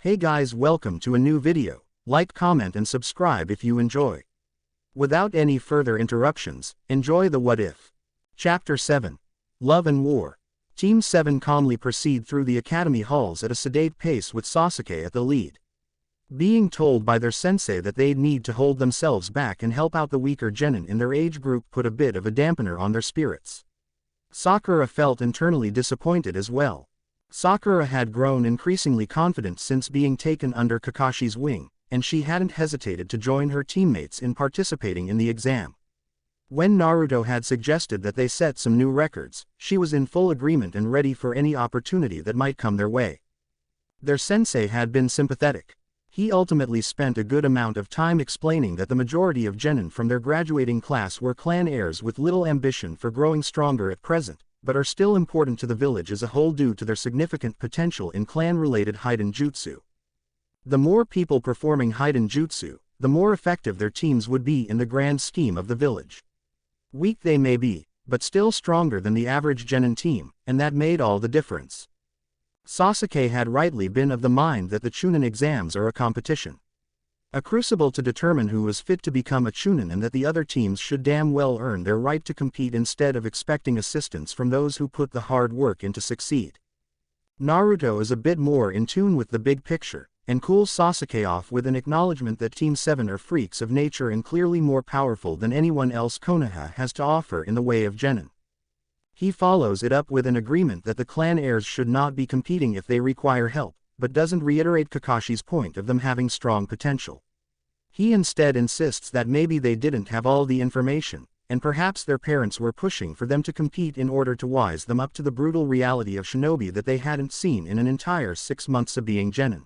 Hey guys, welcome to a new video. Like, comment and subscribe if you enjoy. Without any further interruptions, enjoy the What If. Chapter 7. Love and War. Team 7 calmly proceed through the academy halls at a sedate pace with Sasuke at the lead. Being told by their sensei that they'd need to hold themselves back and help out the weaker genin in their age group put a bit of a dampener on their spirits. Sakura felt internally disappointed as well. Sakura had grown increasingly confident since being taken under Kakashi's wing, and she hadn't hesitated to join her teammates in participating in the exam. When Naruto had suggested that they set some new records, she was in full agreement and ready for any opportunity that might come their way. Their sensei had been sympathetic. He ultimately spent a good amount of time explaining that the majority of genin from their graduating class were clan heirs with little ambition for growing stronger at present, but are still important to the village as a whole due to their significant potential in clan-related Hiden Jutsu. The more people performing Hiden Jutsu, the more effective their teams would be in the grand scheme of the village. Weak they may be, but still stronger than the average genin team, and that made all the difference. Sasuke had rightly been of the mind that the Chunin exams are a competition. A crucible to determine who was fit to become a Chunin and that the other teams should damn well earn their right to compete instead of expecting assistance from those who put the hard work in to succeed. Naruto is a bit more in tune with the big picture, and cools Sasuke off with an acknowledgement that Team 7 are freaks of nature and clearly more powerful than anyone else Konoha has to offer in the way of genin. He follows it up with an agreement that the clan heirs should not be competing if they require help, but doesn't reiterate Kakashi's point of them having strong potential. He instead insists that maybe they didn't have all the information, and perhaps their parents were pushing for them to compete in order to wise them up to the brutal reality of shinobi that they hadn't seen in an entire 6 months of being genin.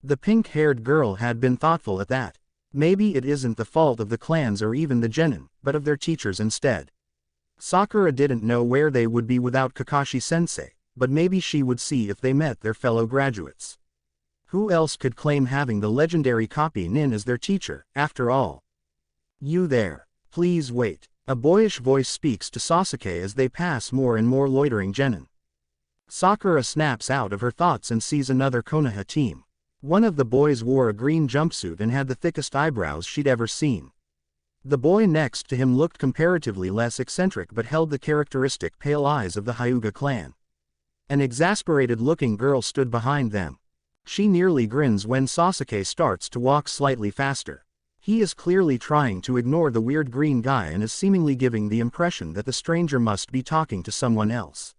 The pink-haired girl had been thoughtful at that. Maybe it isn't the fault of the clans or even the genin, but of their teachers instead. Sakura didn't know where they would be without Kakashi-sensei, but maybe she would see if they met their fellow graduates. Who else could claim having the legendary copy Nin as their teacher, after all? You there. Please wait. A boyish voice speaks to Sasuke as they pass more and more loitering genin. Sakura snaps out of her thoughts and sees another Konoha team. One of the boys wore a green jumpsuit and had the thickest eyebrows she'd ever seen. The boy next to him looked comparatively less eccentric but held the characteristic pale eyes of the Hyuga clan. An exasperated-looking girl stood behind them. She nearly grins when Sasuke starts to walk slightly faster. He is clearly trying to ignore the weird green guy and is seemingly giving the impression that the stranger must be talking to someone else.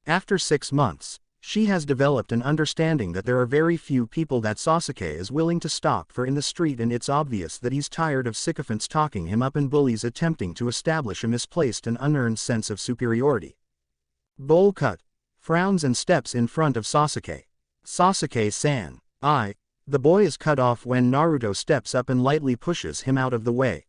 After 6 months, she has developed an understanding that there are very few people that Sasuke is willing to stop for in the street, and it's obvious that he's tired of sycophants talking him up and bullies attempting to establish a misplaced and unearned sense of superiority. Bowl cut. Frowns and steps in front of Sasuke. Sasuke-san. The boy is cut off when Naruto steps up and lightly pushes him out of the way.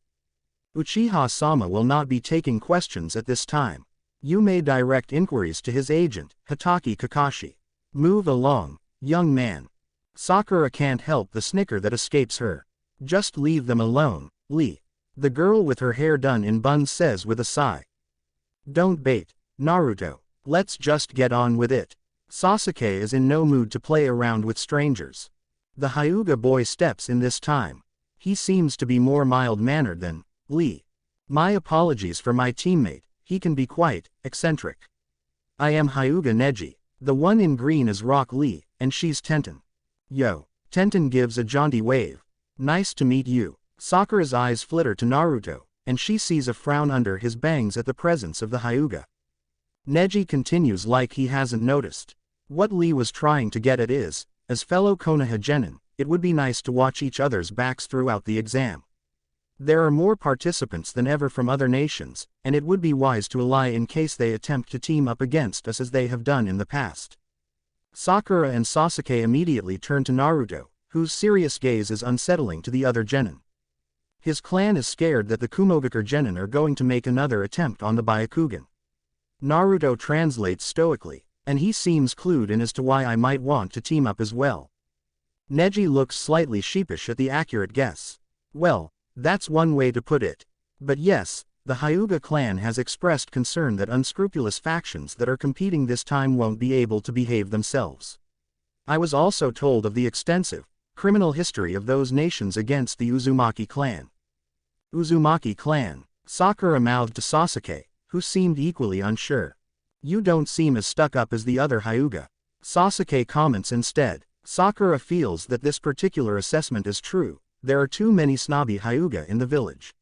Uchiha-sama will not be taking questions at this time. You may direct inquiries to his agent, Hatake Kakashi. Move along, young man. Sakura can't help the snicker that escapes her. Just leave them alone, Lee. The girl with her hair done in buns says with a sigh. Don't bait, Naruto. Let's just get on with it. Sasuke is in no mood to play around with strangers. The Hyuga boy steps in this time. He seems to be more mild-mannered than Lee. My apologies for my teammate. He can be quite eccentric. I am Hyuga Neji. The one in green is Rock Lee, and she's Tenten. Yo. Tenten gives a jaunty wave. Nice to meet you. Sakura's eyes flitter to Naruto, and she sees a frown under his bangs at the presence of the Hyuga. Neji continues like he hasn't noticed. What Lee was trying to get at is, as fellow Konoha genin, it would be nice to watch each other's backs throughout the exam. There are more participants than ever from other nations, and it would be wise to ally in case they attempt to team up against us as they have done in the past. Sakura and Sasuke immediately turn to Naruto, whose serious gaze is unsettling to the other genin. His clan is scared that the Kumogakur genin are going to make another attempt on the Byakugan. Naruto translates stoically, and he seems clued in as to why I might want to team up as well. Neji looks slightly sheepish at the accurate guess. Well, that's one way to put it. But yes, the Hyuga clan has expressed concern that unscrupulous factions that are competing this time won't be able to behave themselves. I was also told of the extensive, criminal history of those nations against the Uzumaki clan. Uzumaki clan, Sakura mouthed to Sasuke, who seemed equally unsure. You don't seem as stuck up as the other Hyuga. Sasuke comments instead. Sakura feels that this particular assessment is true. There are too many snobby Hyuga in the village.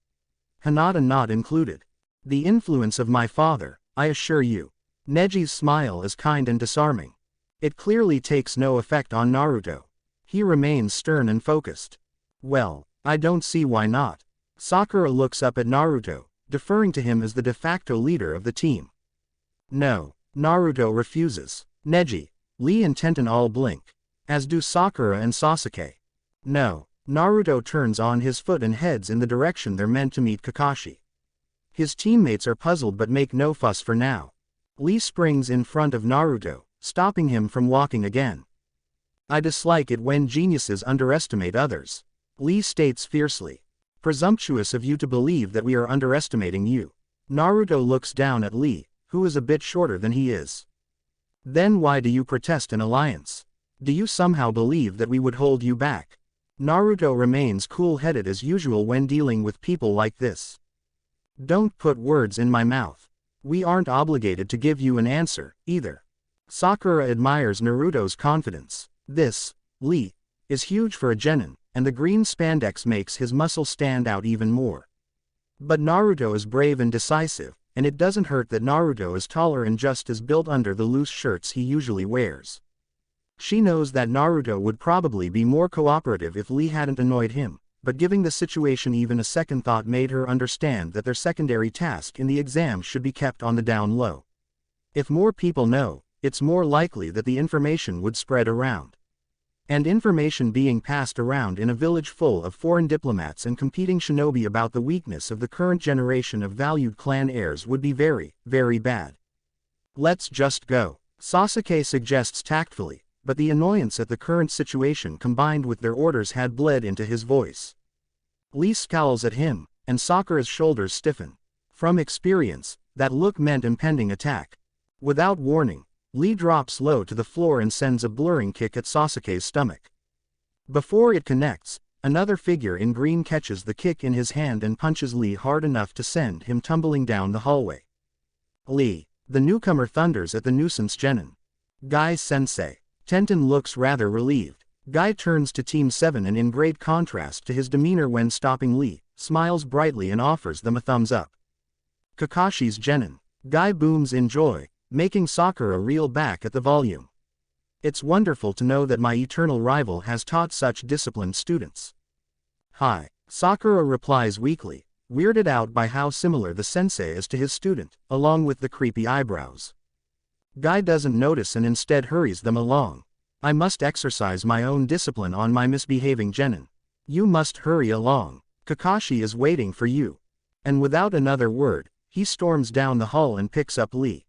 Hinata not included. The influence of my father, I assure you. Neji's smile is kind and disarming. It clearly takes no effect on Naruto. He remains stern and focused. Well, I don't see why not. Sakura looks up at Naruto, deferring to him as the de facto leader of the team. No, Naruto refuses. Neji, Lee and Tenten all blink. As do Sakura and Sasuke. No, Naruto turns on his foot and heads in the direction they're meant to meet Kakashi. His teammates are puzzled but make no fuss for now. Lee springs in front of Naruto, stopping him from walking again. I dislike it when geniuses underestimate others. Lee states fiercely. Presumptuous of you to believe that we are underestimating you. Naruto looks down at Lee, who is a bit shorter than he is. Then why do you protest an alliance? Do you somehow believe that we would hold you back? Naruto remains cool-headed as usual when dealing with people like this. Don't put words in my mouth. We aren't obligated to give you an answer, either. Sakura admires Naruto's confidence. This, Lee, is huge for a genin, and the green spandex makes his muscle stand out even more. But Naruto is brave and decisive, and it doesn't hurt that Naruto is taller and just as built under the loose shirts he usually wears. She knows that Naruto would probably be more cooperative if Lee hadn't annoyed him, but giving the situation even a second thought made her understand that their secondary task in the exam should be kept on the down low. If more people know, it's more likely that the information would spread around. And information being passed around in a village full of foreign diplomats and competing shinobi about the weakness of the current generation of valued clan heirs would be very, very bad. Let's just go, Sasuke suggests tactfully. But the annoyance at the current situation combined with their orders had bled into his voice. Lee scowls at him, and Sakura's shoulders stiffen. From experience, that look meant impending attack. Without warning, Lee drops low to the floor and sends a blurring kick at Sasuke's stomach. Before it connects, another figure in green catches the kick in his hand and punches Lee hard enough to send him tumbling down the hallway. Lee, the newcomer, thunders at the nuisance genin. Guy-sensei. Tenten looks rather relieved. Guy turns to Team 7 and in great contrast to his demeanor when stopping Lee, smiles brightly and offers them a thumbs up. Kakashi's genin. Guy booms in joy, making Sakura reel back at the volume. It's wonderful to know that my eternal rival has taught such disciplined students. Hi, Sakura replies weakly, weirded out by how similar the sensei is to his student, along with the creepy eyebrows. Guy doesn't notice and instead hurries them along. I must exercise my own discipline on my misbehaving genin. You must hurry along. Kakashi is waiting for you. And without another word, he storms down the hall and picks up Lee.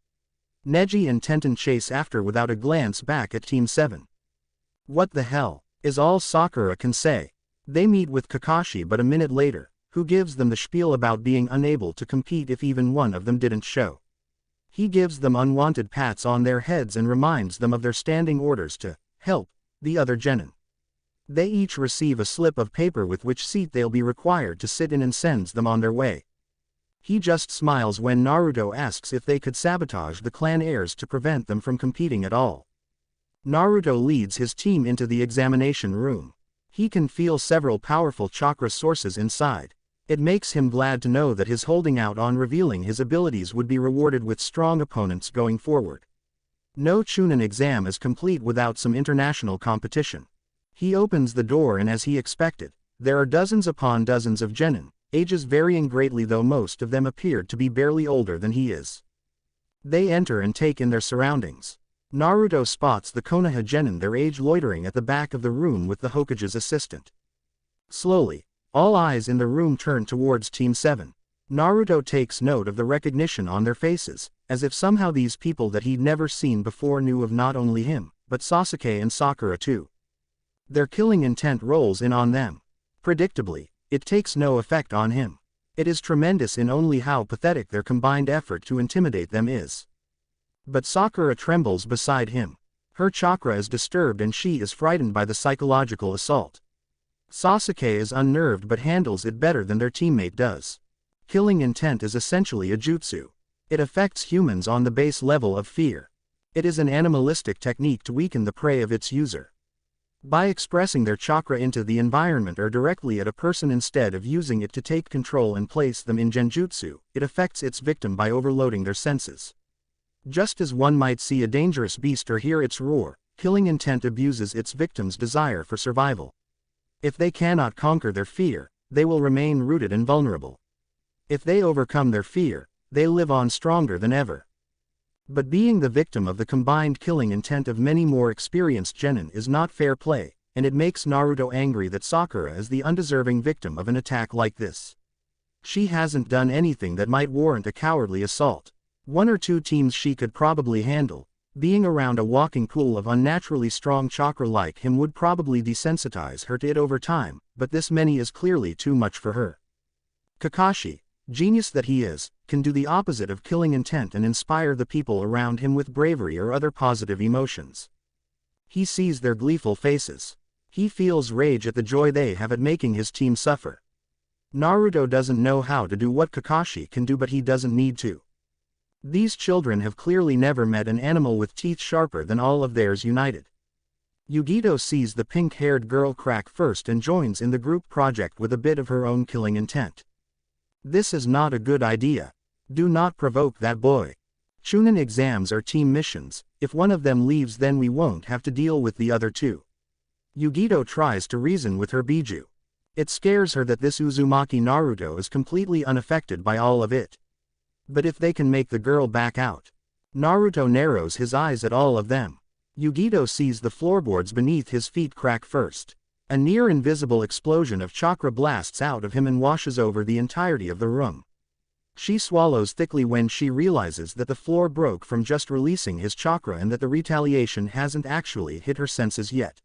Neji and Tenten chase after without a glance back at Team 7. What the hell, is all Sakura can say. They meet with Kakashi but a minute later, who gives them the spiel about being unable to compete if even one of them didn't show. He gives them unwanted pats on their heads and reminds them of their standing orders to help the other genin. They each receive a slip of paper with which seat they'll be required to sit in and sends them on their way. He just smiles when Naruto asks if they could sabotage the clan heirs to prevent them from competing at all. Naruto leads his team into the examination room. He can feel several powerful chakra sources inside. It makes him glad to know that his holding out on revealing his abilities would be rewarded with strong opponents going forward. No Chunin exam is complete without some international competition. He opens the door and as he expected, there are dozens upon dozens of genin, ages varying greatly though most of them appeared to be barely older than he is. They enter and take in their surroundings. Naruto spots the Konoha genin their age loitering at the back of the room with the Hokage's assistant. Slowly, all eyes in the room turn towards Team 7. Naruto takes note of the recognition on their faces, as if somehow these people that he'd never seen before knew of not only him, but Sasuke and Sakura too. Their killing intent rolls in on them. Predictably, it takes no effect on him. It is tremendous in only how pathetic their combined effort to intimidate them is. But Sakura trembles beside him. Her chakra is disturbed and she is frightened by the psychological assault. Sasuke is unnerved but handles it better than their teammate does. Killing intent is essentially a jutsu. It affects humans on the base level of fear. It is an animalistic technique to weaken the prey of its user. By expressing their chakra into the environment or directly at a person instead of using it to take control and place them in genjutsu, it affects its victim by overloading their senses. Just as one might see a dangerous beast or hear its roar, killing intent abuses its victim's desire for survival. If they cannot conquer their fear, they will remain rooted and vulnerable. If they overcome their fear, they live on stronger than ever. But being the victim of the combined killing intent of many more experienced genin is not fair play, and it makes Naruto angry that Sakura is the undeserving victim of an attack like this. She hasn't done anything that might warrant a cowardly assault. One or two teams she could probably handle. Being around a walking pool of unnaturally strong chakra like him would probably desensitize her to it over time, but this many is clearly too much for her. Kakashi, genius that he is, can do the opposite of killing intent and inspire the people around him with bravery or other positive emotions. He sees their gleeful faces. He feels rage at the joy they have at making his team suffer. Naruto doesn't know how to do what Kakashi can do, but he doesn't need to. These children have clearly never met an animal with teeth sharper than all of theirs united. Yugito sees the pink-haired girl crack first and joins in the group project with a bit of her own killing intent. This is not a good idea. Do not provoke that boy. Chunin exams are team missions. If one of them leaves, then we won't have to deal with the other two. Yugito tries to reason with her Biju. It scares her that this Uzumaki Naruto is completely unaffected by all of it. But if they can make the girl back out. Naruto narrows his eyes at all of them. Yugito sees the floorboards beneath his feet crack first. A near-invisible explosion of chakra blasts out of him and washes over the entirety of the room. She swallows thickly when she realizes that the floor broke from just releasing his chakra and that the retaliation hasn't actually hit her senses yet.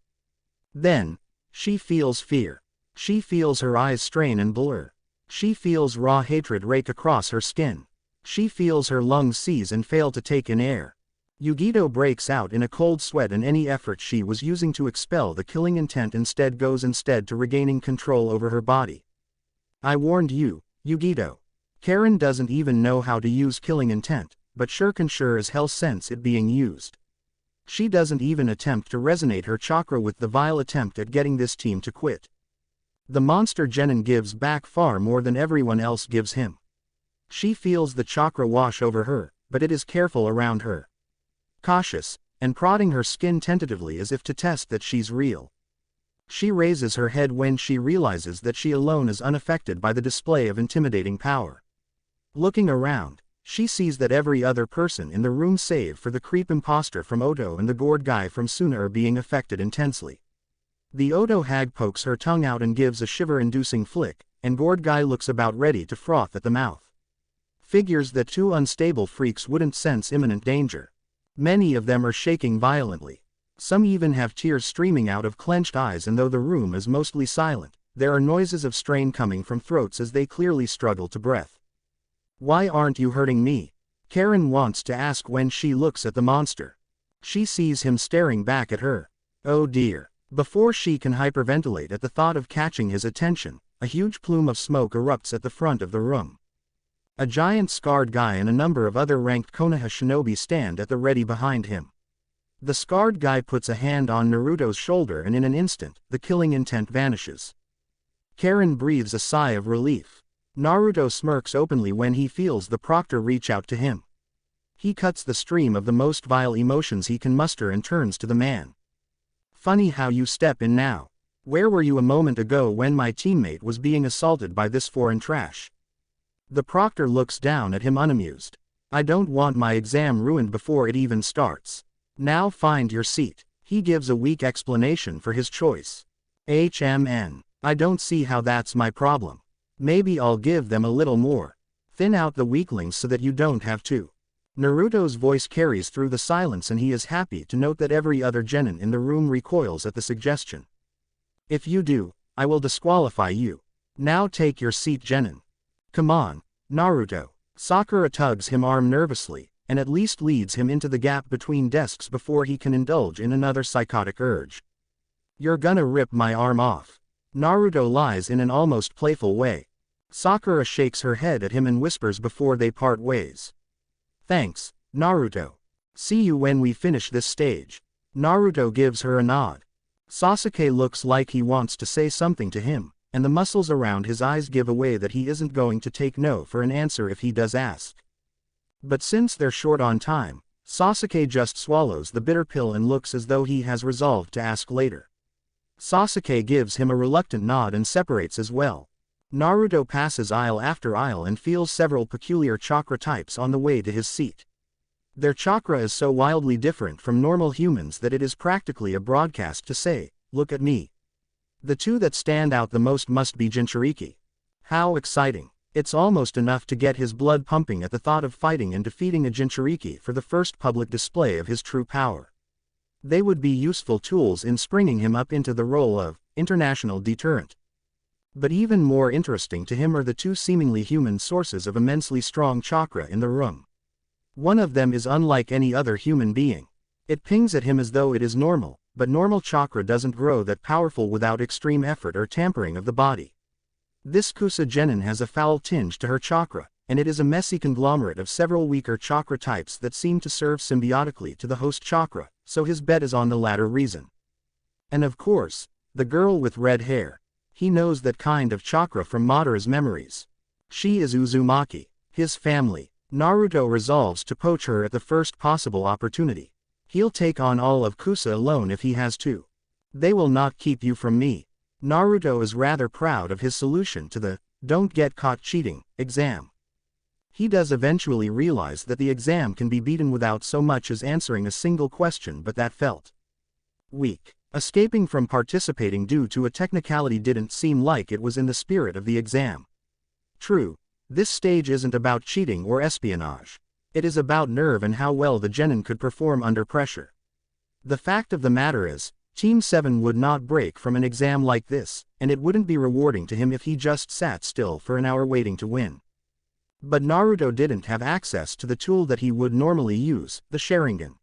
Then, she feels fear. She feels her eyes strain and blur. She feels raw hatred rake across her skin. She feels her lungs seize and fail to take in air. Yugito breaks out in a cold sweat, and any effort she was using to expel the killing intent instead goes to regaining control over her body. I warned you, Yugito. Karin doesn't even know how to use killing intent, but can sure as hell sense it being used. She doesn't even attempt to resonate her chakra with the vile attempt at getting this team to quit. The monster genin gives back far more than everyone else gives him. She feels the chakra wash over her, but it is careful around her. Cautious, and prodding her skin tentatively as if to test that she's real. She raises her head when she realizes that she alone is unaffected by the display of intimidating power. Looking around, she sees that every other person in the room save for the creep imposter from Oto and the gourd guy from Suna are being affected intensely. The Oto hag pokes her tongue out and gives a shiver-inducing flick, and gourd guy looks about ready to froth at the mouth. Figures that two unstable freaks wouldn't sense imminent danger. Many of them are shaking violently. Some even have tears streaming out of clenched eyes, and though the room is mostly silent, there are noises of strain coming from throats as they clearly struggle to breath. Why aren't you hurting me? Karin wants to ask when she looks at the monster. She sees him staring back at her. Oh dear. Before she can hyperventilate at the thought of catching his attention, a huge plume of smoke erupts at the front of the room. A giant scarred guy and a number of other ranked Konoha shinobi stand at the ready behind him. The scarred guy puts a hand on Naruto's shoulder, and in an instant, the killing intent vanishes. Karin breathes a sigh of relief. Naruto smirks openly when he feels the proctor reach out to him. He cuts the stream of the most vile emotions he can muster and turns to the man. Funny how you step in now. Where were you a moment ago when my teammate was being assaulted by this foreign trash? The proctor looks down at him unamused. I don't want my exam ruined before it even starts. Now find your seat. He gives a weak explanation for his choice. I don't see how that's my problem. Maybe I'll give them a little more. Thin out the weaklings so that you don't have to. Naruto's voice carries through the silence, and he is happy to note that every other genin in the room recoils at the suggestion. If you do, I will disqualify you. Now take your seat, genin. Come on, Naruto. Sakura tugs him arm nervously, and at least leads him into the gap between desks before he can indulge in another psychotic urge. "You're gonna rip my arm off." Naruto lies in an almost playful way. Sakura shakes her head at him and whispers before they part ways. "Thanks, Naruto. See you when we finish this stage." Naruto gives her a nod. Sasuke looks like he wants to say something to him, and the muscles around his eyes give away that he isn't going to take no for an answer if he does ask. But since they're short on time, Sasuke just swallows the bitter pill and looks as though he has resolved to ask later. Sasuke gives him a reluctant nod and separates as well. Naruto passes aisle after aisle and feels several peculiar chakra types on the way to his seat. Their chakra is so wildly different from normal humans that it is practically a broadcast to say, "Look at me." The two that stand out the most must be Jinchuriki. How exciting. It's almost enough to get his blood pumping at the thought of fighting and defeating a Jinchuriki for the first public display of his true power. They would be useful tools in springing him up into the role of international deterrent. But even more interesting to him are the two seemingly human sources of immensely strong chakra in the room. One of them is unlike any other human being. It pings at him as though it is normal, but normal chakra doesn't grow that powerful without extreme effort or tampering of the body. This Kusa Genin has a foul tinge to her chakra, and it is a messy conglomerate of several weaker chakra types that seem to serve symbiotically to the host chakra, so his bet is on the latter reason. And of course, the girl with red hair. He knows that kind of chakra from Madara's memories. She is Uzumaki, his family. Naruto resolves to poach her at the first possible opportunity. He'll take on all of Kusa alone if he has to. "They will not keep you from me." Naruto is rather proud of his solution to the "don't get caught cheating" exam. He does eventually realize that the exam can be beaten without so much as answering a single question, but that felt weak. Escaping from participating due to a technicality didn't seem like it was in the spirit of the exam. True, this stage isn't about cheating or espionage. It is about nerve and how well the genin could perform under pressure. The fact of the matter is, Team 7 would not break from an exam like this, and it wouldn't be rewarding to him if he just sat still for an hour waiting to win. But Naruto didn't have access to the tool that he would normally use, the Sharingan.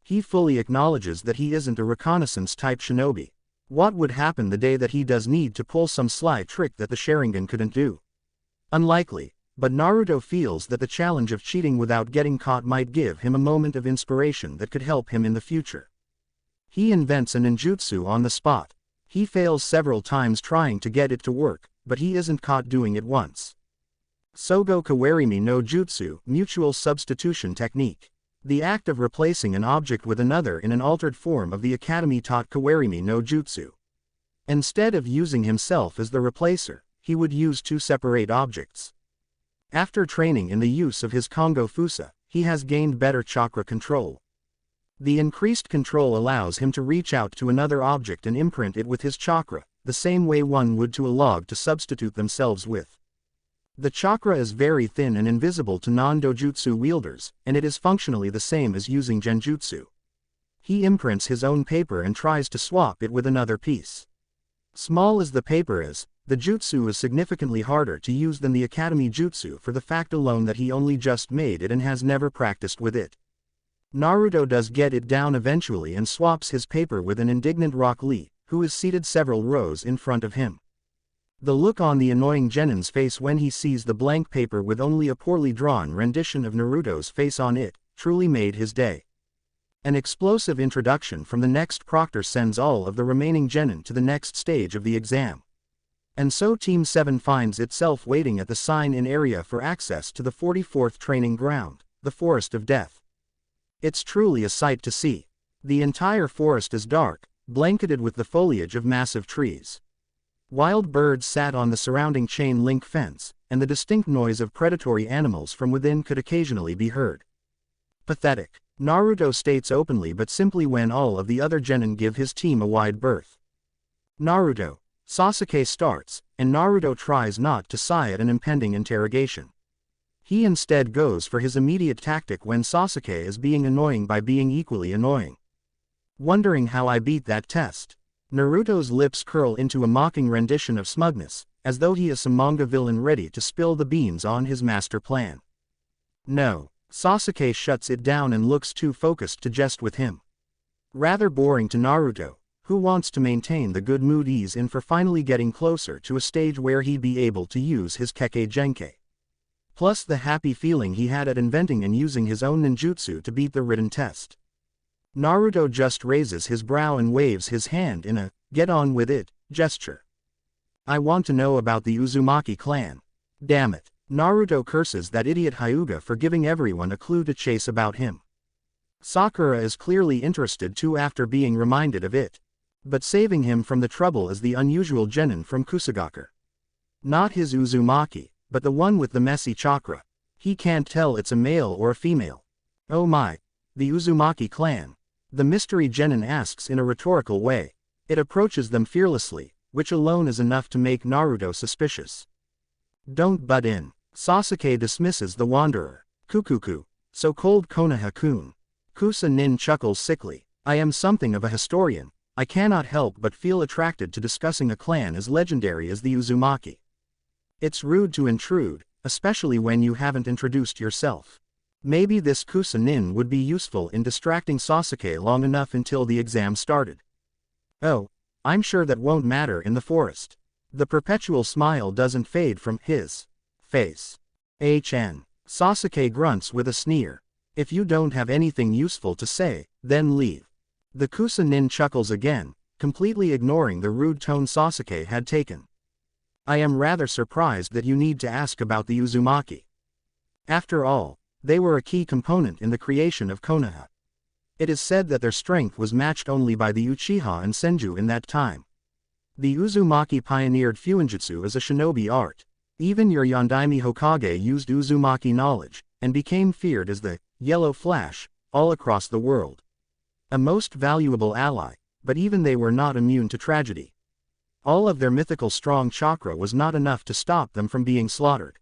He fully acknowledges that he isn't a reconnaissance-type shinobi. What would happen the day that he does need to pull some sly trick that the Sharingan couldn't do? Unlikely, but Naruto feels that the challenge of cheating without getting caught might give him a moment of inspiration that could help him in the future. He invents a ninjutsu on the spot. He fails several times trying to get it to work, but he isn't caught doing it once. Sogo Kawarimi no Jutsu, mutual substitution technique. The act of replacing an object with another in an altered form of the Academy-taught Kawarimi no Jutsu. Instead of using himself as the replacer, he would use two separate objects. After training in the use of his Kongo Fusa, he has gained better chakra control. The increased control allows him to reach out to another object and imprint it with his chakra, the same way one would to a log to substitute themselves with. The chakra is very thin and invisible to non-dojutsu wielders, and it is functionally the same as using genjutsu. He imprints his own paper and tries to swap it with another piece. Small as the paper is, the jutsu is significantly harder to use than the Academy Jutsu for the fact alone that he only just made it and has never practiced with it. Naruto does get it down eventually and swaps his paper with an indignant Rock Lee, who is seated several rows in front of him. The look on the annoying genin's face when he sees the blank paper with only a poorly drawn rendition of Naruto's face on it, truly made his day. An explosive introduction from the next proctor sends all of the remaining genin to the next stage of the exam. And so Team 7 finds itself waiting at the sign-in area for access to the 44th training ground, the Forest of Death. It's truly a sight to see. The entire forest is dark, blanketed with the foliage of massive trees. Wild birds sat on the surrounding chain-link fence, and the distinct noise of predatory animals from within could occasionally be heard. Pathetic. Naruto states openly but simply when all of the other genin give his team a wide berth. Naruto. Sasuke starts, and Naruto tries not to sigh at an impending interrogation. He instead goes for his immediate tactic when Sasuke is being annoying by being equally annoying. Wondering how I beat that test? Naruto's lips curl into a mocking rendition of smugness, as though he is some manga villain ready to spill the beans on his master plan. No, Sasuke shuts it down and looks too focused to jest with him. Rather boring to Naruto, who wants to maintain the good mood he's in for finally getting closer to a stage where he'd be able to use his Kekkei Genkai. Plus the happy feeling he had at inventing and using his own ninjutsu to beat the written test. Naruto just raises his brow and waves his hand in a "get on with it" gesture. I want to know about the Uzumaki clan. Damn it. Naruto curses that idiot Hyuga for giving everyone a clue to chase about him. Sakura is clearly interested too after being reminded of it. But saving him from the trouble is the unusual genin from Kusagaku. Not his Uzumaki, but the one with the messy chakra. He can't tell it's a male or a female. Oh my. The Uzumaki clan. The mystery genin asks in a rhetorical way. It approaches them fearlessly, which alone is enough to make Naruto suspicious. Don't butt in. Sasuke dismisses the wanderer. Kukuku. So cold Konoha-kun. Kusa Nin chuckles sickly. I am something of a historian. I cannot help but feel attracted to discussing a clan as legendary as the Uzumaki. It's rude to intrude, especially when you haven't introduced yourself. Maybe this Kusa Nin would be useful in distracting Sasuke long enough until the exam started. Oh, I'm sure that won't matter in the forest. The perpetual smile doesn't fade from his face. Sasuke grunts with a sneer. If you don't have anything useful to say, then leave. The Kusa Nin chuckles again, completely ignoring the rude tone Sasuke had taken. I am rather surprised that you need to ask about the Uzumaki. After all, they were a key component in the creation of Konoha. It is said that their strength was matched only by the Uchiha and Senju in that time. The Uzumaki pioneered Fuinjutsu as a shinobi art. Even your Yondaime Hokage used Uzumaki knowledge, and became feared as the Yellow Flash, all across the world. A most valuable ally, but even they were not immune to tragedy. All of their mythical strong chakra was not enough to stop them from being slaughtered.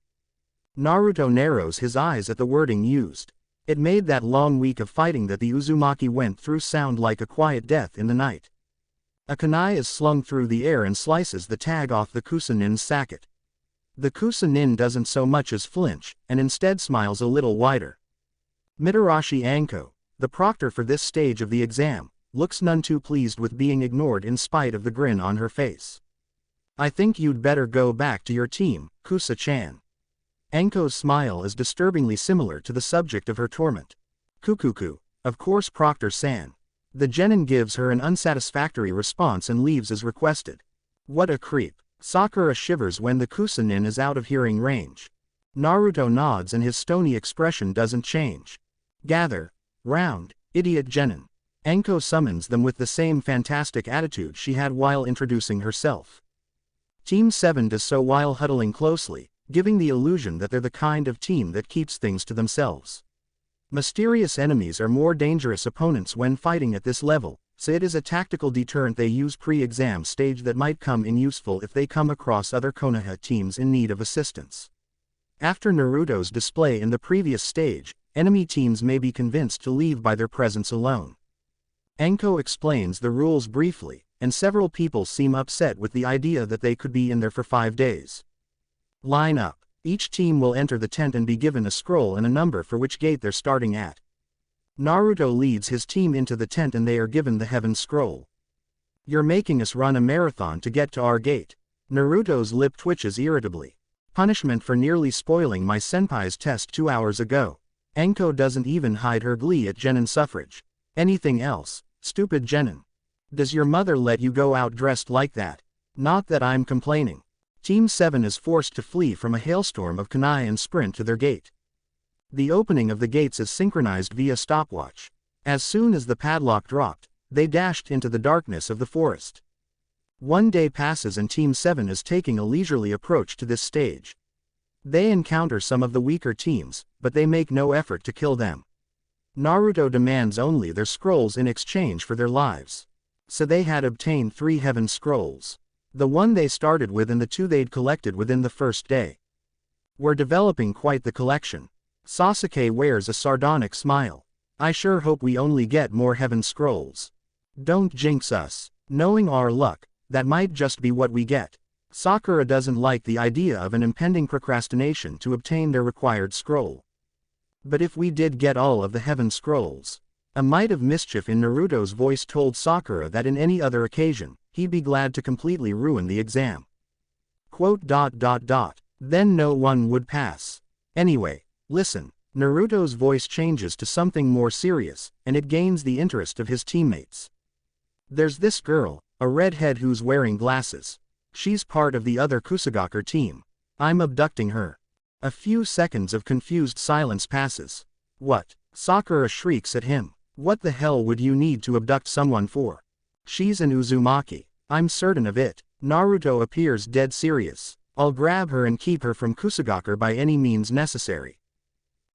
Naruto narrows his eyes at the wording used. It made that long week of fighting that the Uzumaki went through sound like a quiet death in the night. A kunai is slung through the air and slices the tag off the Kusa Nin's sacket. The Kusa Nin doesn't so much as flinch, and instead smiles a little wider. Mitarashi Anko, the proctor for this stage of the exam, looks none too pleased with being ignored in spite of the grin on her face. I think you'd better go back to your team, Kusa-chan. Anko's smile is disturbingly similar to the subject of her torment. Kukuku, of course Proctor-san. The genin gives her an unsatisfactory response and leaves as requested. What a creep. Sakura shivers when the Kusa Nin is out of hearing range. Naruto nods and his stony expression doesn't change. Gather round, idiot genin. Anko summons them with the same fantastic attitude she had while introducing herself. Team 7 does so while huddling closely, giving the illusion that they're the kind of team that keeps things to themselves. Mysterious enemies are more dangerous opponents when fighting at this level, so it is a tactical deterrent they use pre-exam stage that might come in useful if they come across other Konoha teams in need of assistance. After Naruto's display in the previous stage, enemy teams may be convinced to leave by their presence alone. Anko explains the rules briefly, and several people seem upset with the idea that they could be in there for 5 days. Line up. Each team will enter the tent and be given a scroll and a number for which gate they're starting at. Naruto leads his team into the tent and they are given the Heaven Scroll. You're making us run a marathon to get to our gate. Naruto's lip twitches irritably. Punishment for nearly spoiling my senpai's test 2 hours ago. Anko doesn't even hide her glee at genin suffrage. Anything else, stupid genin. Does your mother let you go out dressed like that? Not that I'm complaining. Team 7 is forced to flee from a hailstorm of kunai and sprint to their gate. The opening of the gates is synchronized via stopwatch. As soon as the padlock dropped, they dashed into the darkness of the forest. 1 day passes and Team 7 is taking a leisurely approach to this stage. They encounter some of the weaker teams, but they make no effort to kill them. Naruto demands only their scrolls in exchange for their lives. So they had obtained 3 Heaven Scrolls. The one they started with and the 2 they'd collected within the first day. We're developing quite the collection. Sasuke wears a sardonic smile. I sure hope we only get more Heaven Scrolls. Don't jinx us. Knowing our luck, that might just be what we get. Sakura doesn't like the idea of an impending procrastination to obtain their required scroll. But if we did get all of the heaven scrolls. A mite of mischief in Naruto's voice told Sakura that in any other occasion, he'd be glad to completely ruin the exam. Then no one would pass. Anyway, listen. Naruto's voice changes to something more serious, and it gains the interest of his teammates. There's this girl, a redhead who's wearing glasses. She's part of the other Kusugakure team. I'm abducting her. A few seconds of confused silence passes. What? Sakura shrieks at him. What the hell would you need to abduct someone for? She's an Uzumaki. I'm certain of it. Naruto appears dead serious. I'll grab her and keep her from Kusugakure by any means necessary.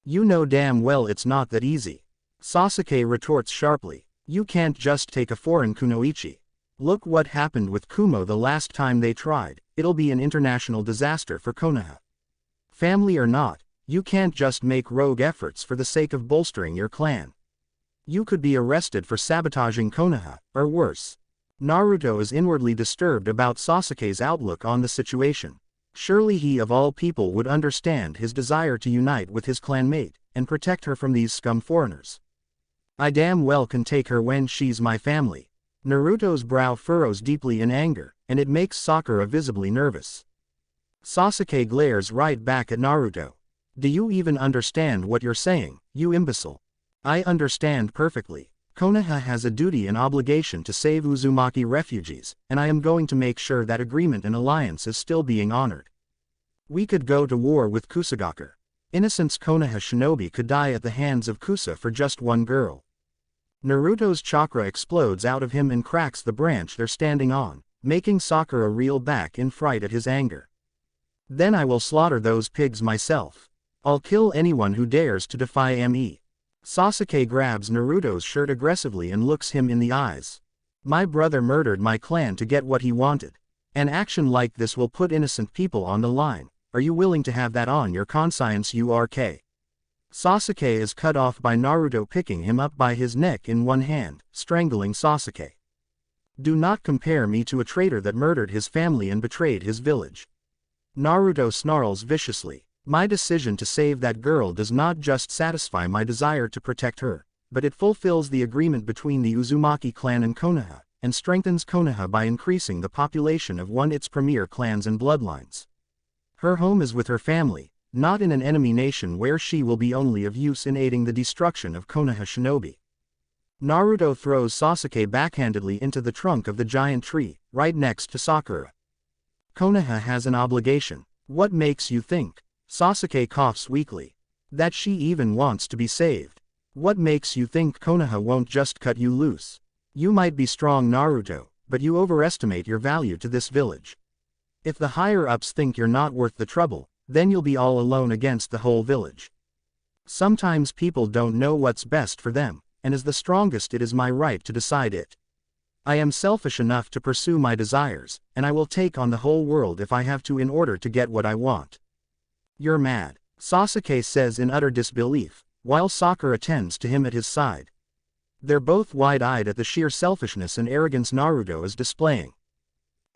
You know damn well it's not that easy. Sasuke retorts sharply. You can't just take a foreign kunoichi. Look what happened with Kumo the last time they tried. It'll be an international disaster for Konoha. Family or not, you can't just make rogue efforts for the sake of bolstering your clan. You could be arrested for sabotaging Konoha, or worse. Naruto is inwardly disturbed about Sasuke's outlook on the situation. Surely he of all people would understand his desire to unite with his clanmate, and protect her from these scum foreigners. I damn well can take her when she's my family. Naruto's brow furrows deeply in anger, and it makes Sakura visibly nervous. Sasuke glares right back at Naruto. Do you even understand what you're saying, you imbecile? I understand perfectly. Konoha has a duty and obligation to save Uzumaki refugees, and I am going to make sure that agreement and alliance is still being honored. We could go to war with Kusugakure. Innocent Konoha shinobi could die at the hands of Kusa for just one girl. Naruto's chakra explodes out of him and cracks the branch they're standing on, making Sakura reel back in fright at his anger. Then I will slaughter those pigs myself. I'll kill anyone who dares to defy me. Sasuke grabs Naruto's shirt aggressively and looks him in the eyes. My brother murdered my clan to get what he wanted. An action like this will put innocent people on the line. Are you willing to have that on your conscience, Urk? Sasuke is cut off by Naruto picking him up by his neck in one hand, strangling Sasuke. Do not compare me to a traitor that murdered his family and betrayed his village. Naruto snarls viciously. My decision to save that girl does not just satisfy my desire to protect her, but it fulfills the agreement between the Uzumaki clan and Konoha, and strengthens Konoha by increasing the population of its premier clans and bloodlines. Her home is with her family, not in an enemy nation where she will be only of use in aiding the destruction of Konoha shinobi. Naruto throws Sasuke backhandedly into the trunk of the giant tree, right next to Sakura. Konoha has an obligation. What makes you think? Sasuke coughs weakly. That she even wants to be saved. What makes you think Konoha won't just cut you loose? You might be strong, Naruto, but you overestimate your value to this village. If the higher-ups think you're not worth the trouble, then you'll be all alone against the whole village. Sometimes people don't know what's best for them, and as the strongest it is my right to decide it. I am selfish enough to pursue my desires, and I will take on the whole world if I have to in order to get what I want. You're mad, Sasuke says in utter disbelief, while Sakura tends to him at his side. They're both wide-eyed at the sheer selfishness and arrogance Naruto is displaying.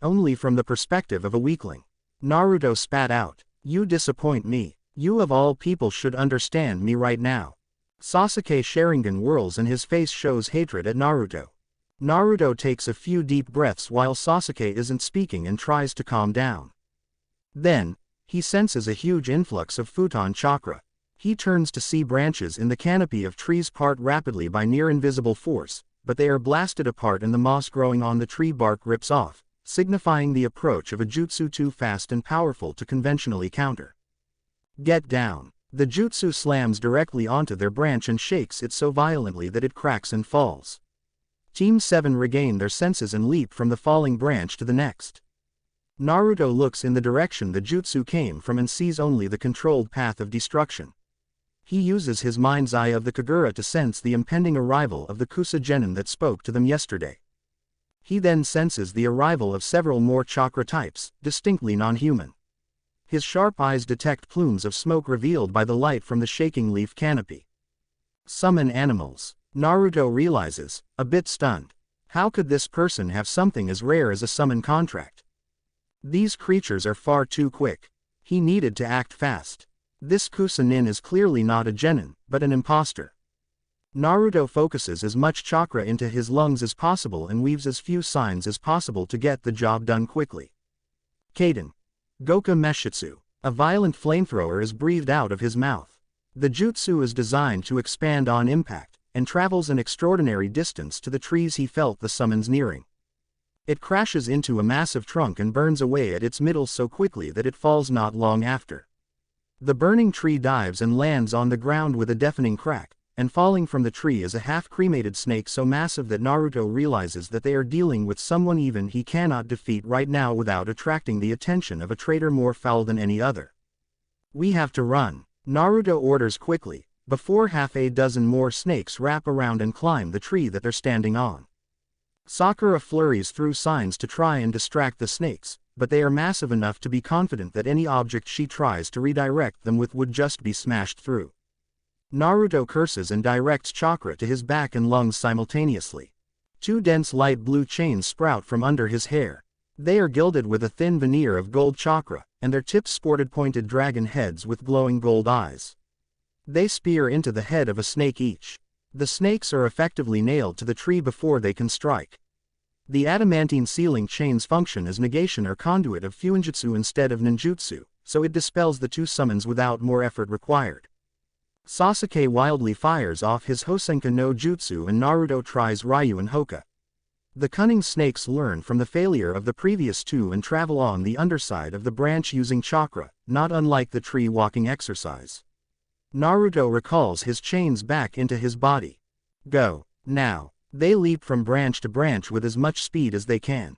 Only from the perspective of a weakling. Naruto spat out, you disappoint me. You of all people should understand me right now. Sasuke Sharingan whirls and his face shows hatred at Naruto. Naruto takes a few deep breaths while Sasuke isn't speaking and tries to calm down. Then, he senses a huge influx of futon chakra. He turns to see branches in the canopy of trees part rapidly by near-invisible force, but they are blasted apart and the moss growing on the tree bark rips off, signifying the approach of a jutsu too fast and powerful to conventionally counter. Get down. The jutsu slams directly onto their branch and shakes it so violently that it cracks and falls. Team 7 regain their senses and leap from the falling branch to the next. Naruto looks in the direction the jutsu came from and sees only the controlled path of destruction. He uses his mind's eye of the Kagura to sense the impending arrival of the Kusa genin that spoke to them yesterday. He then senses the arrival of several more chakra types, distinctly non-human. His sharp eyes detect plumes of smoke revealed by the light from the shaking leaf canopy. Summon animals. Naruto realizes, a bit stunned. How could this person have something as rare as a summon contract? These creatures are far too quick. He needed to act fast. This Kusa nin is clearly not a genin, but an imposter. Naruto focuses as much chakra into his lungs as possible and weaves as few signs as possible to get the job done quickly. Kaden. Goka Meshitsu. A violent flamethrower is breathed out of his mouth. The jutsu is designed to expand on impact, and travels an extraordinary distance to the trees he felt the summons nearing. It crashes into a massive trunk and burns away at its middle so quickly that it falls not long after. The burning tree dives and lands on the ground with a deafening crack, and falling from the tree is a half-cremated snake so massive that Naruto realizes that they are dealing with someone even he cannot defeat right now without attracting the attention of a traitor more foul than any other. "We have to run," Naruto orders quickly, before half a dozen more snakes wrap around and climb the tree that they're standing on. Sakura flurries through signs to try and distract the snakes, but they are massive enough to be confident that any object she tries to redirect them with would just be smashed through. Naruto curses and directs chakra to his back and lungs simultaneously. Two dense light blue chains sprout from under his hair. They are gilded with a thin veneer of gold chakra, and their tips sported pointed dragon heads with glowing gold eyes. They spear into the head of a snake each. The snakes are effectively nailed to the tree before they can strike. The adamantine sealing chains function as negation or conduit of fuinjutsu instead of ninjutsu, so it dispels the two summons without more effort required. Sasuke wildly fires off his Hosenka no Jutsu and Naruto tries Ryu and Hoka. The cunning snakes learn from the failure of the previous two and travel on the underside of the branch using chakra, not unlike the tree walking exercise. Naruto recalls his chains back into his body. Go. Now. They leap from branch to branch with as much speed as they can.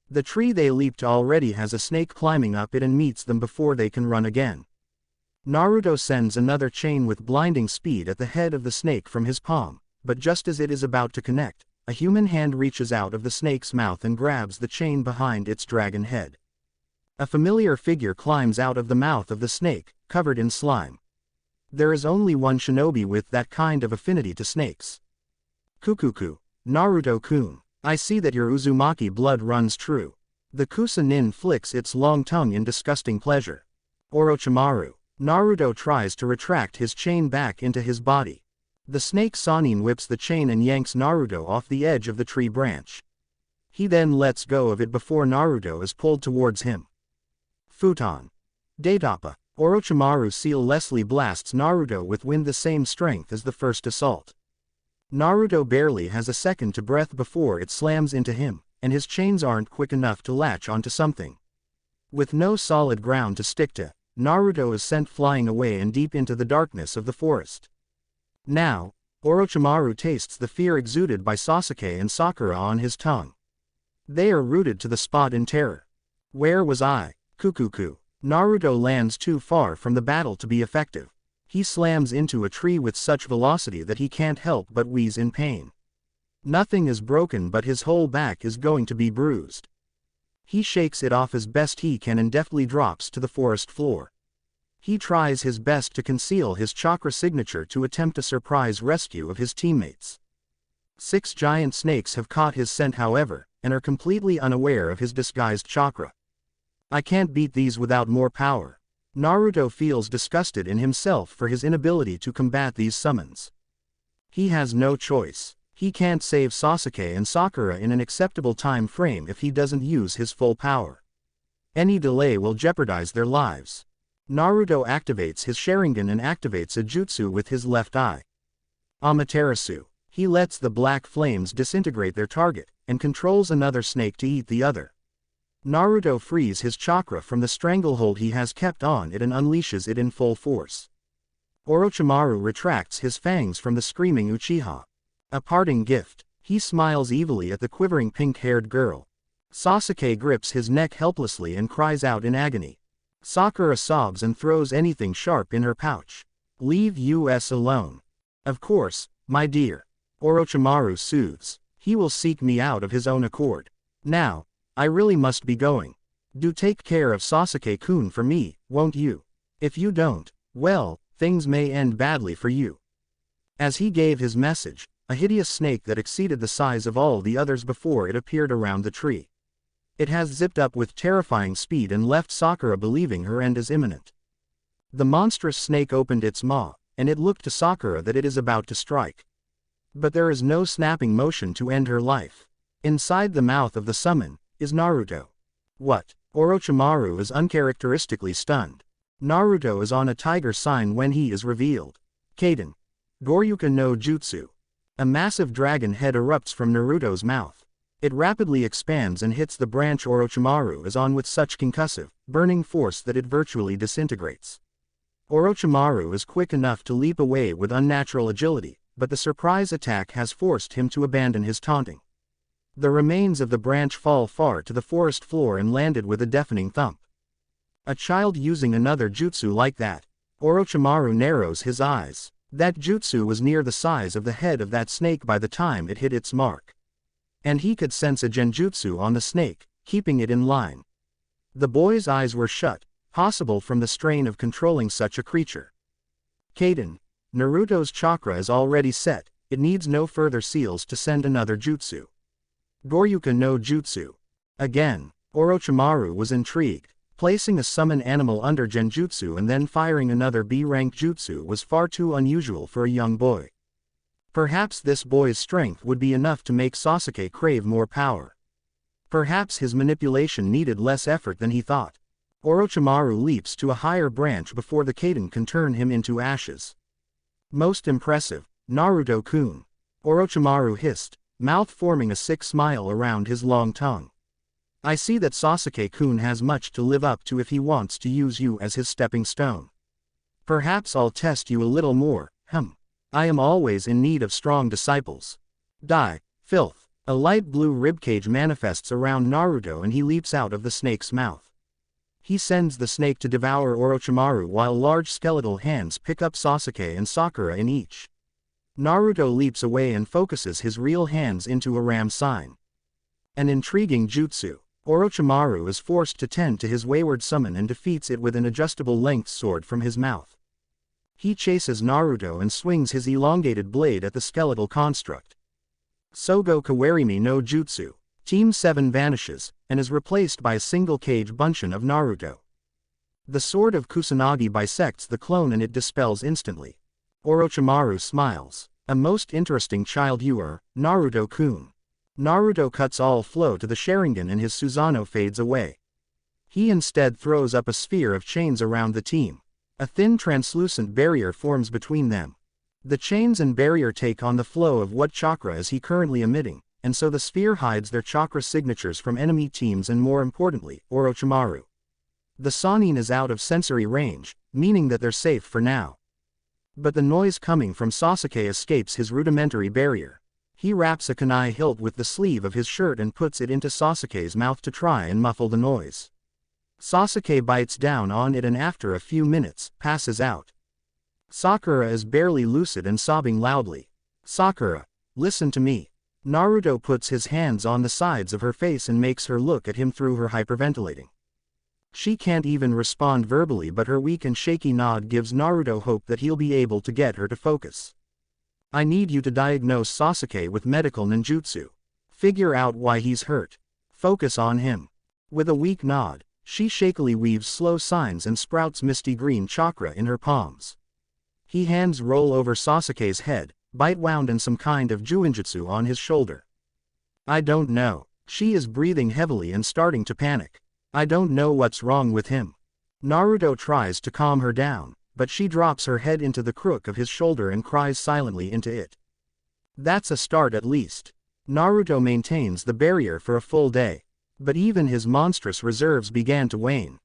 The tree they leaped already has a snake climbing up it and meets them before they can run again. Naruto sends another chain with blinding speed at the head of the snake from his palm, but just as it is about to connect, a human hand reaches out of the snake's mouth and grabs the chain behind its dragon head. A familiar figure climbs out of the mouth of the snake, covered in slime. There is only one shinobi with that kind of affinity to snakes. Kukuku, Naruto-kun, I see that your Uzumaki blood runs true. The Kusa-nin flicks its long tongue in disgusting pleasure. Orochimaru. Naruto tries to retract his chain back into his body. The snake Sanin whips the chain and yanks Naruto off the edge of the tree branch. He then lets go of it before Naruto is pulled towards him. Futon. Daitapa. Orochimaru seamlessly blasts Naruto with wind the same strength as the first assault. Naruto barely has a second to breath before it slams into him, and his chains aren't quick enough to latch onto something. With no solid ground to stick to, Naruto is sent flying away and deep into the darkness of the forest. Now, Orochimaru tastes the fear exuded by Sasuke and Sakura on his tongue. They are rooted to the spot in terror. Where was I? Kukuku. Naruto lands too far from the battle to be effective. He slams into a tree with such velocity that he can't help but wheeze in pain. Nothing is broken but his whole back is going to be bruised. He shakes it off as best he can and deftly drops to the forest floor. He tries his best to conceal his chakra signature to attempt a surprise rescue of his teammates. 6 giant snakes have caught his scent however, and are completely unaware of his disguised chakra. I can't beat these without more power. Naruto feels disgusted in himself for his inability to combat these summons. He has no choice. He can't save Sasuke and Sakura in an acceptable time frame if he doesn't use his full power. Any delay will jeopardize their lives. Naruto activates his Sharingan and activates a jutsu with his left eye. Amaterasu. He lets the black flames disintegrate their target, and controls another snake to eat the other. Naruto frees his chakra from the stranglehold he has kept on it and unleashes it in full force. Orochimaru retracts his fangs from the screaming Uchiha. A parting gift. He smiles evilly at the quivering pink-haired girl. Sasuke grips his neck helplessly and cries out in agony. Sakura sobs and throws anything sharp in her pouch. Leave us alone. Of course, my dear. Orochimaru soothes. He will seek me out of his own accord. Now, I really must be going. Do take care of Sasuke-kun for me, won't you? If you don't, well, things may end badly for you. As he gave his message, a hideous snake that exceeded the size of all the others before it appeared around the tree. It has zipped up with terrifying speed and left Sakura believing her end is imminent. The monstrous snake opened its maw, and it looked to Sakura that it is about to strike. But there is no snapping motion to end her life. Inside the mouth of the summon is Naruto. What? Orochimaru is uncharacteristically stunned. Naruto is on a tiger sign when he is revealed. Kaden. Goryuka no Jutsu. A massive dragon head erupts from Naruto's mouth. It rapidly expands and hits the branch Orochimaru is on with such concussive, burning force that it virtually disintegrates. Orochimaru is quick enough to leap away with unnatural agility, but the surprise attack has forced him to abandon his taunting. The remains of the branch fall far to the forest floor and landed with a deafening thump. A child using another jutsu like that. Orochimaru narrows his eyes. That jutsu was near the size of the head of that snake by the time it hit its mark. And he could sense a genjutsu on the snake, keeping it in line. The boy's eyes were shut, possible from the strain of controlling such a creature. Kaden. Naruto's chakra is already set, it needs no further seals to send another jutsu. Goryuka no Jutsu. Again, Orochimaru was intrigued. Placing a summon animal under genjutsu and then firing another B-rank jutsu was far too unusual for a young boy. Perhaps this boy's strength would be enough to make Sasuke crave more power. Perhaps his manipulation needed less effort than he thought. Orochimaru leaps to a higher branch before the Kaden can turn him into ashes. Most impressive, Naruto-kun. Orochimaru hissed, mouth forming a sick smile around his long tongue. I see that Sasuke-kun has much to live up to if he wants to use you as his stepping stone. Perhaps I'll test you a little more, I am always in need of strong disciples. Die, filth. A light blue ribcage manifests around Naruto and he leaps out of the snake's mouth. He sends the snake to devour Orochimaru while large skeletal hands pick up Sasuke and Sakura in each. Naruto leaps away and focuses his real hands into a ram sign. An intriguing jutsu. Orochimaru is forced to tend to his wayward summon and defeats it with an adjustable-length sword from his mouth. He chases Naruto and swings his elongated blade at the skeletal construct. Sogo Kawarimi no Jutsu. Team 7 vanishes, and is replaced by a single cage bunshin of Naruto. The sword of Kusanagi bisects the clone and it dispels instantly. Orochimaru smiles. A most interesting child you are, Naruto-kun. Naruto cuts all flow to the Sharingan and his Susanoo fades away. He instead throws up a sphere of chains around the team. A thin translucent barrier forms between them. The chains and barrier take on the flow of what chakra is he currently emitting, and so the sphere hides their chakra signatures from enemy teams and more importantly, Orochimaru. The Sannin is out of sensory range, meaning that they're safe for now. But the noise coming from Sasuke escapes his rudimentary barrier. He wraps a kunai hilt with the sleeve of his shirt and puts it into Sasuke's mouth to try and muffle the noise. Sasuke bites down on it and after a few minutes, passes out. Sakura is barely lucid and sobbing loudly. Sakura, listen to me. Naruto puts his hands on the sides of her face and makes her look at him through her hyperventilating. She can't even respond verbally but her weak and shaky nod gives Naruto hope that he'll be able to get her to focus. I need you to diagnose Sasuke with medical ninjutsu. Figure out why he's hurt. Focus on him. With a weak nod, she shakily weaves slow signs and sprouts misty green chakra in her palms. He hands roll over Sasuke's head, bite wound and some kind of juinjutsu on his shoulder. I don't know. She is breathing heavily and starting to panic. I don't know what's wrong with him. Naruto tries to calm her down, but she drops her head into the crook of his shoulder and cries silently into it. That's a start at least. Naruto maintains the barrier for a full day. But even his monstrous reserves began to wane.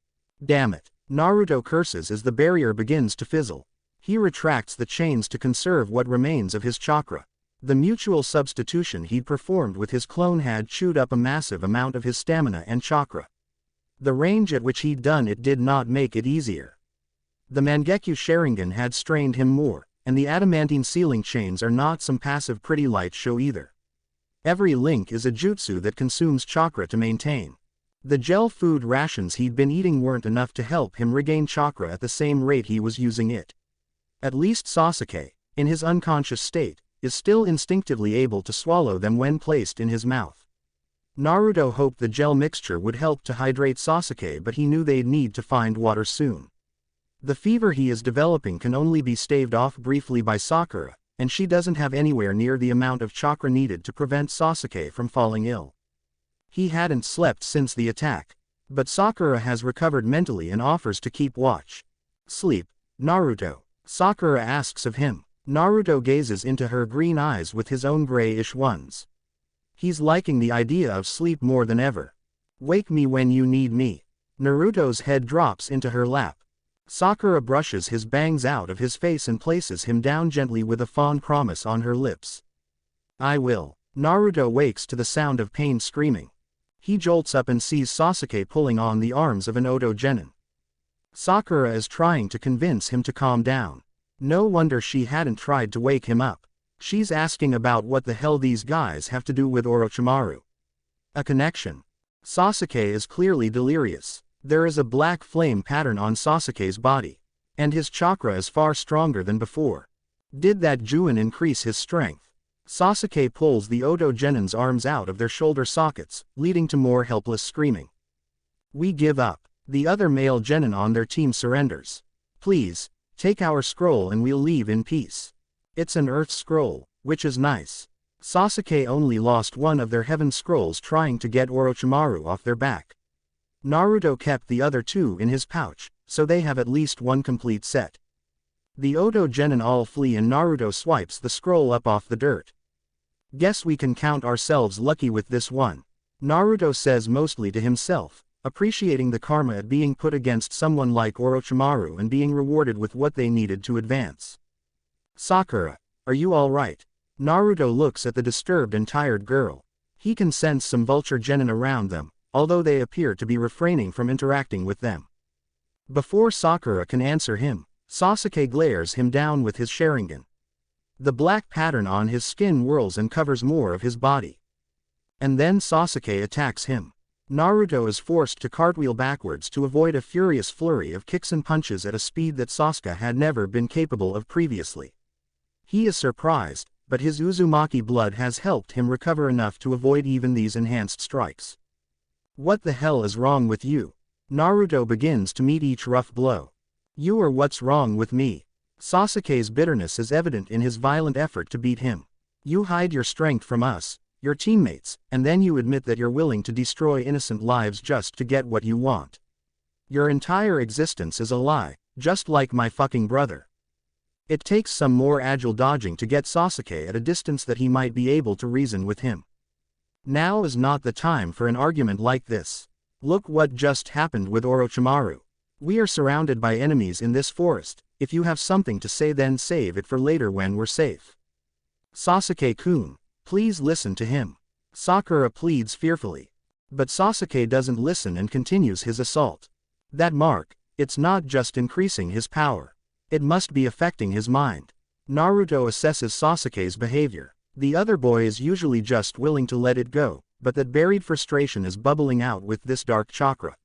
Damn it. Naruto curses as the barrier begins to fizzle. He retracts the chains to conserve what remains of his chakra. The mutual substitution he'd performed with his clone had chewed up a massive amount of his stamina and chakra. The range at which he'd done it did not make it easier. The Mangekyo Sharingan had strained him more, and the adamantine sealing chains are not some passive pretty light show either. Every link is a jutsu that consumes chakra to maintain. The gel food rations he'd been eating weren't enough to help him regain chakra at the same rate he was using it. At least Sasuke, in his unconscious state, is still instinctively able to swallow them when placed in his mouth. Naruto hoped the gel mixture would help to hydrate Sasuke but he knew they'd need to find water soon. The fever he is developing can only be staved off briefly by Sakura, and she doesn't have anywhere near the amount of chakra needed to prevent Sasuke from falling ill. He hadn't slept since the attack. But Sakura has recovered mentally and offers to keep watch. Sleep, Naruto? Sakura asks of him. Naruto gazes into her green eyes with his own grayish ones. He's liking the idea of sleep more than ever. Wake me when you need me. Naruto's head drops into her lap. Sakura brushes his bangs out of his face and places him down gently with a fond promise on her lips. I will. Naruto wakes to the sound of pain screaming. He jolts up and sees Sasuke pulling on the arms of an Oto genin. Sakura is trying to convince him to calm down. No wonder she hadn't tried to wake him up. She's asking about what the hell these guys have to do with Orochimaru. A connection. Sasuke is clearly delirious. There is a black flame pattern on Sasuke's body. And his chakra is far stronger than before. Did that Juin increase his strength? Sasuke pulls the Oto genin's arms out of their shoulder sockets, leading to more helpless screaming. We give up. The other male genin on their team surrenders. Please, take our scroll and we'll leave in peace. It's an earth scroll, which is nice. Sasuke only lost one of their heaven scrolls trying to get Orochimaru off their back. Naruto kept the other two in his pouch, so they have at least one complete set. The Oto genin all flee and Naruto swipes the scroll up off the dirt. Guess we can count ourselves lucky with this one. Naruto says mostly to himself, appreciating the karma at being put against someone like Orochimaru and being rewarded with what they needed to advance. Sakura, are you alright? Naruto looks at the disturbed and tired girl. He can sense some vulture genin around them, although they appear to be refraining from interacting with them. Before Sakura can answer him, Sasuke glares him down with his Sharingan. The black pattern on his skin whirls and covers more of his body. And then Sasuke attacks him. Naruto is forced to cartwheel backwards to avoid a furious flurry of kicks and punches at a speed that Sasuke had never been capable of previously. He is surprised, but his Uzumaki blood has helped him recover enough to avoid even these enhanced strikes. What the hell is wrong with you? Naruto begins to meet each rough blow. You are what's wrong with me. Sasuke's bitterness is evident in his violent effort to beat him. You hide your strength from us, your teammates, and then you admit that you're willing to destroy innocent lives just to get what you want. Your entire existence is a lie, just like my fucking brother. It takes some more agile dodging to get Sasuke at a distance that he might be able to reason with him. Now is not the time for an argument like this. Look what just happened with Orochimaru. We are surrounded by enemies in this forest. If you have something to say then save it for later when we're safe. Sasuke-kun, please listen to him. Sakura pleads fearfully. But Sasuke doesn't listen and continues his assault. That mark, it's not just increasing his power. It must be affecting his mind. Naruto assesses Sasuke's behavior. The other boy is usually just willing to let it go, but that buried frustration is bubbling out with this dark chakra.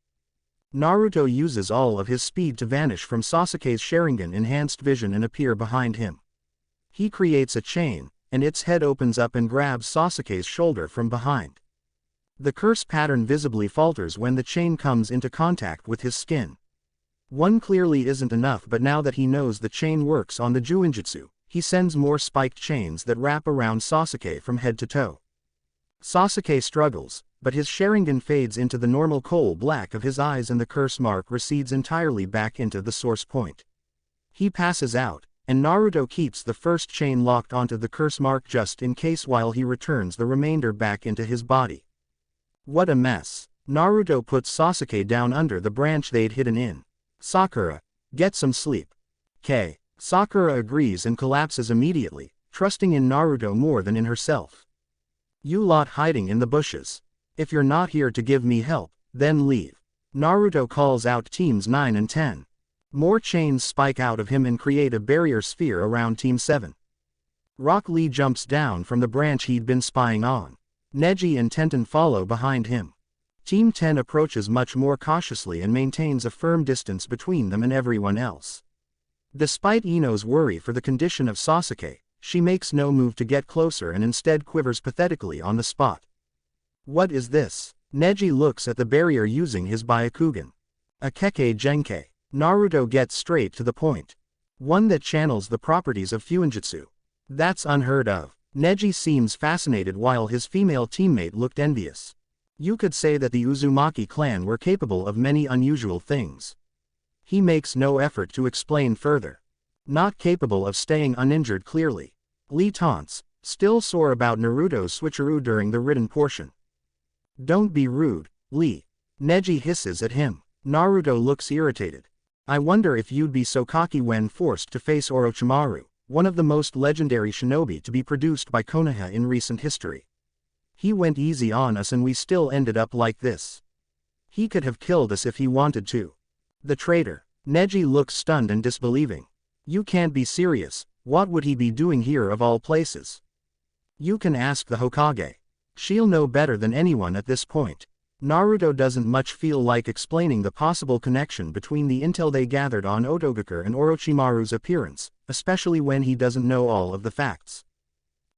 Naruto uses all of his speed to vanish from Sasuke's Sharingan enhanced vision and appear behind him. He creates a chain, and its head opens up and grabs Sasuke's shoulder from behind. The curse pattern visibly falters when the chain comes into contact with his skin. One clearly isn't enough, but now that he knows the chain works on the Juinjutsu, he sends more spiked chains that wrap around Sasuke from head to toe. Sasuke struggles, but his Sharingan fades into the normal coal black of his eyes and the curse mark recedes entirely back into the source point. He passes out, and Naruto keeps the first chain locked onto the curse mark just in case while he returns the remainder back into his body. What a mess. Naruto puts Sasuke down under the branch they'd hidden in. Sakura, get some sleep. Sakura agrees and collapses immediately, trusting in Naruto more than in herself. You lot hiding in the bushes. If you're not here to give me help, then leave. Naruto calls out teams 9 and 10. More chains spike out of him and create a barrier sphere around Team 7. Rock Lee jumps down from the branch he'd been spying on. Neji and Tenten follow behind him. Team 10 approaches much more cautiously and maintains a firm distance between them and everyone else. Despite Ino's worry for the condition of Sasuke, she makes no move to get closer and instead quivers pathetically on the spot. What is this? Neji looks at the barrier using his Byakugan. A Kekkei Genkai. Naruto gets straight to the point. One that channels the properties of Fuinjutsu. That's unheard of. Neji seems fascinated while his female teammate looked envious. You could say that the Uzumaki clan were capable of many unusual things. He makes no effort to explain further. Not capable of staying uninjured clearly. Lee taunts, still sore about Naruto's switcheroo during the written portion. Don't be rude, Lee. Neji hisses at him. Naruto looks irritated. I wonder if you'd be so cocky when forced to face Orochimaru, one of the most legendary shinobi to be produced by Konoha in recent history. He went easy on us and we still ended up like this. He could have killed us if he wanted to. The traitor. Neji looks stunned and disbelieving. You can't be serious, what would he be doing here of all places? You can ask the Hokage. She'll know better than anyone at this point. Naruto doesn't much feel like explaining the possible connection between the intel they gathered on Otogakure and Orochimaru's appearance, especially when he doesn't know all of the facts.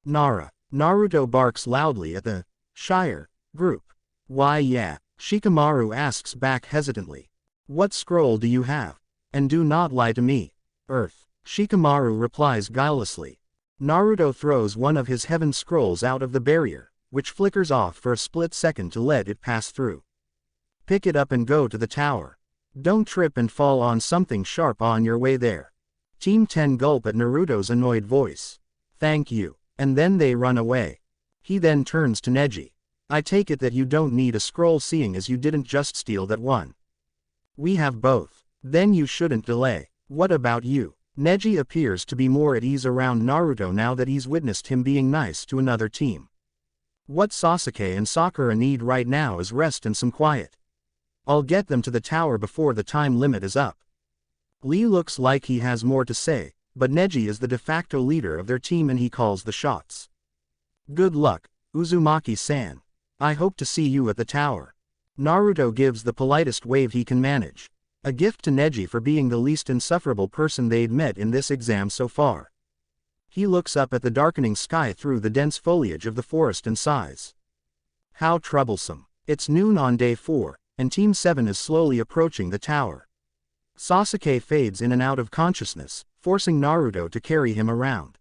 Naruto barks loudly at the Shire group. Why yeah, Shikamaru asks back hesitantly. What scroll do you have? And do not lie to me. Earth. Shikamaru replies guilelessly. Naruto throws one of his heaven scrolls out of the barrier, which flickers off for a split second to let it pass through. Pick it up and go to the tower. Don't trip and fall on something sharp on your way there. Team 10 gulp at Naruto's annoyed voice. Thank you. And then they run away. He then turns to Neji. I take it that you don't need a scroll seeing as you didn't just steal that one. We have both. Then you shouldn't delay. What about you? Neji appears to be more at ease around Naruto now that he's witnessed him being nice to another team. What Sasuke and Sakura need right now is rest and some quiet. I'll get them to the tower before the time limit is up. Lee looks like he has more to say, but Neji is the de facto leader of their team and he calls the shots. Good luck, Uzumaki-san. I hope to see you at the tower. Naruto gives the politest wave he can manage. A gift to Neji for being the least insufferable person they'd met in this exam so far. He looks up at the darkening sky through the dense foliage of the forest and sighs. How troublesome. It's noon on day 4, and Team 7 is slowly approaching the tower. Sasuke fades in and out of consciousness, forcing Naruto to carry him around.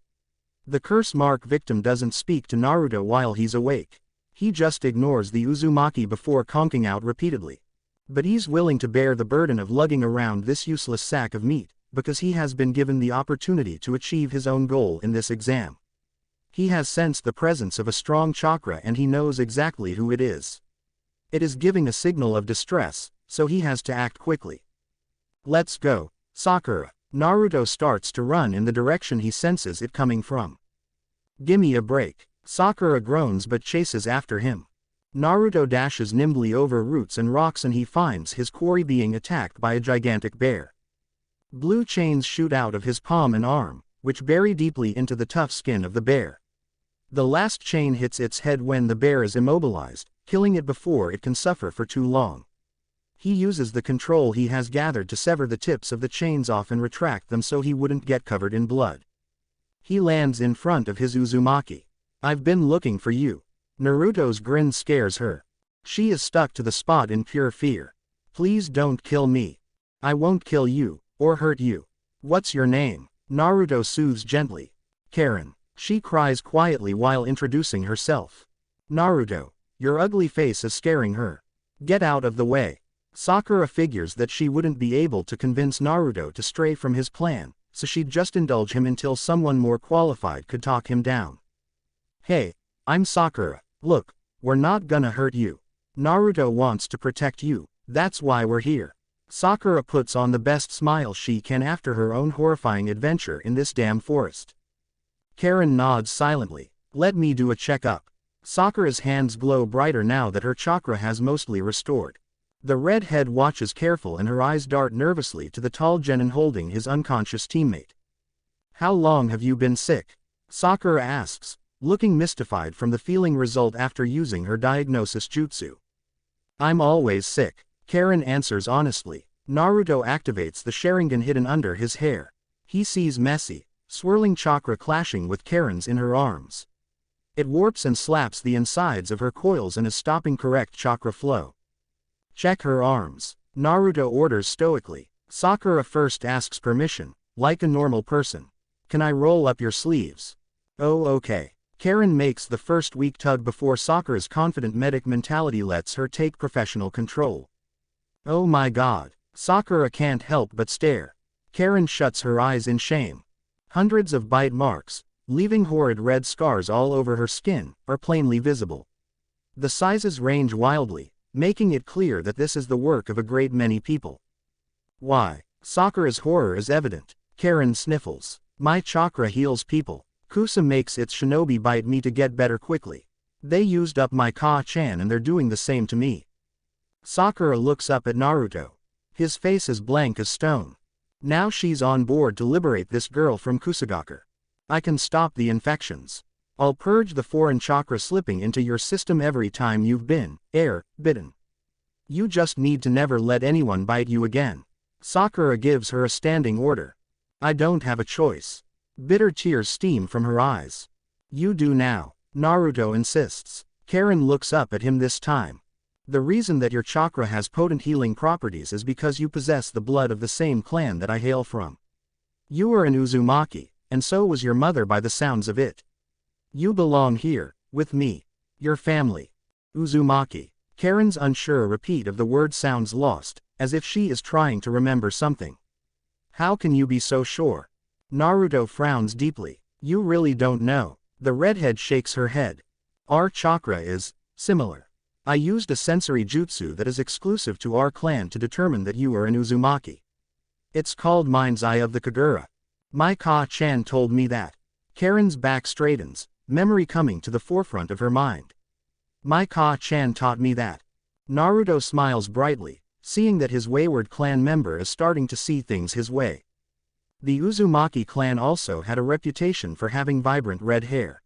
The curse mark victim doesn't speak to Naruto while he's awake. He just ignores the Uzumaki before conking out repeatedly. But he's willing to bear the burden of lugging around this useless sack of meat, because he has been given the opportunity to achieve his own goal in this exam. He has sensed the presence of a strong chakra and he knows exactly who it is. It is giving a signal of distress, so he has to act quickly. Let's go, Sakura. Naruto starts to run in the direction he senses it coming from. Gimme a break. Sakura groans but chases after him. Naruto dashes nimbly over roots and rocks and he finds his quarry being attacked by a gigantic bear. Blue chains shoot out of his palm and arm, which bury deeply into the tough skin of the bear. The last chain hits its head when the bear is immobilized, killing it before it can suffer for too long. He uses the control he has gathered to sever the tips of the chains off and retract them so he wouldn't get covered in blood. He lands in front of his Uzumaki. I've been looking for you. Naruto's grin scares her. She is stuck to the spot in pure fear. Please don't kill me. I won't kill you, or hurt you. What's your name? Naruto soothes gently. Karin. She cries quietly while introducing herself. Naruto, your ugly face is scaring her. Get out of the way. Sakura figures that she wouldn't be able to convince Naruto to stray from his plan, so she'd just indulge him until someone more qualified could talk him down. Hey, I'm Sakura. Look, we're not gonna hurt you. Naruto wants to protect you, that's why we're here. Sakura puts on the best smile she can after her own horrifying adventure in this damn forest. Karin nods silently. Let me do a checkup. Sakura's hands glow brighter now that her chakra has mostly restored. The redhead watches careful and her eyes dart nervously to the tall genin holding his unconscious teammate. How long have you been sick? Sakura asks, looking mystified from the feeling result after using her diagnosis jutsu. I'm always sick. Karin answers honestly. Naruto activates the Sharingan hidden under his hair. He sees messy, swirling chakra clashing with Karin's in her arms. It warps and slaps the insides of her coils and is stopping correct chakra flow. Check her arms. Naruto orders stoically. Sakura first asks permission, like a normal person. Can I roll up your sleeves? Oh okay. Karin makes the first weak tug before Sakura's confident medic mentality lets her take professional control. Oh my god. Sakura can't help but stare. Karin shuts her eyes in shame. Hundreds of bite marks, leaving horrid red scars all over her skin, are plainly visible. The sizes range wildly, making it clear that this is the work of a great many people. Why? Sakura's horror is evident. Karin sniffles. My chakra heals people. Kusa makes its shinobi bite me to get better quickly. They used up my Ka-chan and they're doing the same to me. Sakura looks up at Naruto. His face is blank as stone. Now she's on board to liberate this girl from Kusagakure. I can stop the infections. I'll purge the foreign chakra slipping into your system every time you've been bitten. You just need to never let anyone bite you again. Sakura gives her a standing order. I don't have a choice. Bitter tears steam from her eyes. You do now. Naruto insists. Karin looks up at him this time. The reason that your chakra has potent healing properties is because you possess the blood of the same clan that I hail from. You are an Uzumaki, and so was your mother by the sounds of it. You belong here, with me. Your family. Uzumaki. Karin's unsure repeat of the word sounds lost, as if she is trying to remember something. How can you be so sure? Naruto frowns deeply. You really don't know. The redhead shakes her head. Our chakra is similar. I used a sensory jutsu that is exclusive to our clan to determine that you are an Uzumaki. It's called Mind's Eye of the Kagura. My Ka-chan told me that. Karin's back straightens, memory coming to the forefront of her mind. My Ka-chan taught me that. Naruto smiles brightly, seeing that his wayward clan member is starting to see things his way. The Uzumaki clan also had a reputation for having vibrant red hair.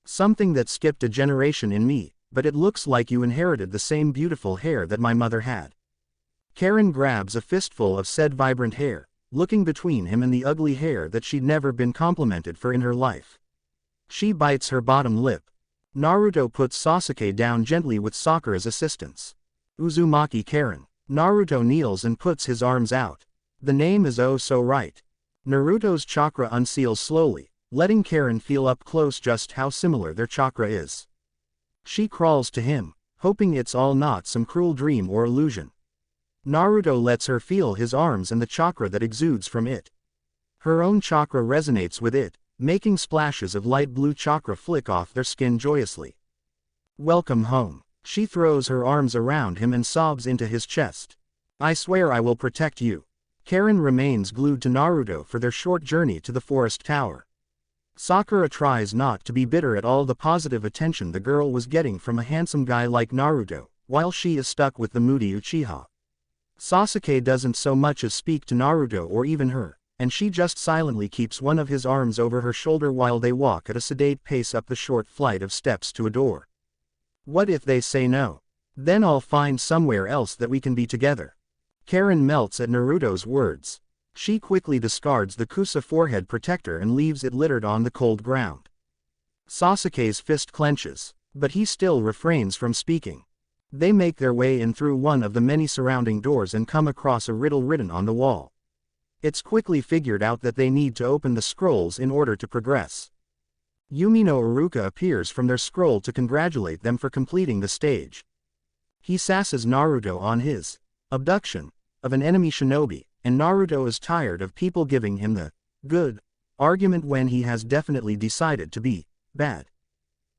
Something that skipped a generation in me, but it looks like you inherited the same beautiful hair that my mother had. Karin grabs a fistful of said vibrant hair, looking between him and the ugly hair that she'd never been complimented for in her life. She bites her bottom lip. Naruto puts Sasuke down gently with Sakura's assistance. Uzumaki Karin. Naruto kneels and puts his arms out. The name is oh so right. Naruto's chakra unseals slowly, letting Karin feel up close just how similar their chakra is. She crawls to him, hoping it's all not some cruel dream or illusion. Naruto lets her feel his arms and the chakra that exudes from it. Her own chakra resonates with it, making splashes of light blue chakra flick off their skin joyously. Welcome home. She throws her arms around him and sobs into his chest. I swear I will protect you. Karin remains glued to Naruto for their short journey to the forest tower. Sakura tries not to be bitter at all the positive attention the girl was getting from a handsome guy like Naruto, while she is stuck with the moody Uchiha. Sasuke doesn't so much as speak to Naruto or even her, and she just silently keeps one of his arms over her shoulder while they walk at a sedate pace up the short flight of steps to a door. What if they say no? Then I'll find somewhere else that we can be together. Karin melts at Naruto's words. She quickly discards the Kusa forehead protector and leaves it littered on the cold ground. Sasuke's fist clenches, but he still refrains from speaking. They make their way in through one of the many surrounding doors and come across a riddle written on the wall. It's quickly figured out that they need to open the scrolls in order to progress. Yumino Iruka appears from their scroll to congratulate them for completing the stage. He sasses Naruto on his abduction of an enemy shinobi, and Naruto is tired of people giving him the good argument when he has definitely decided to be bad.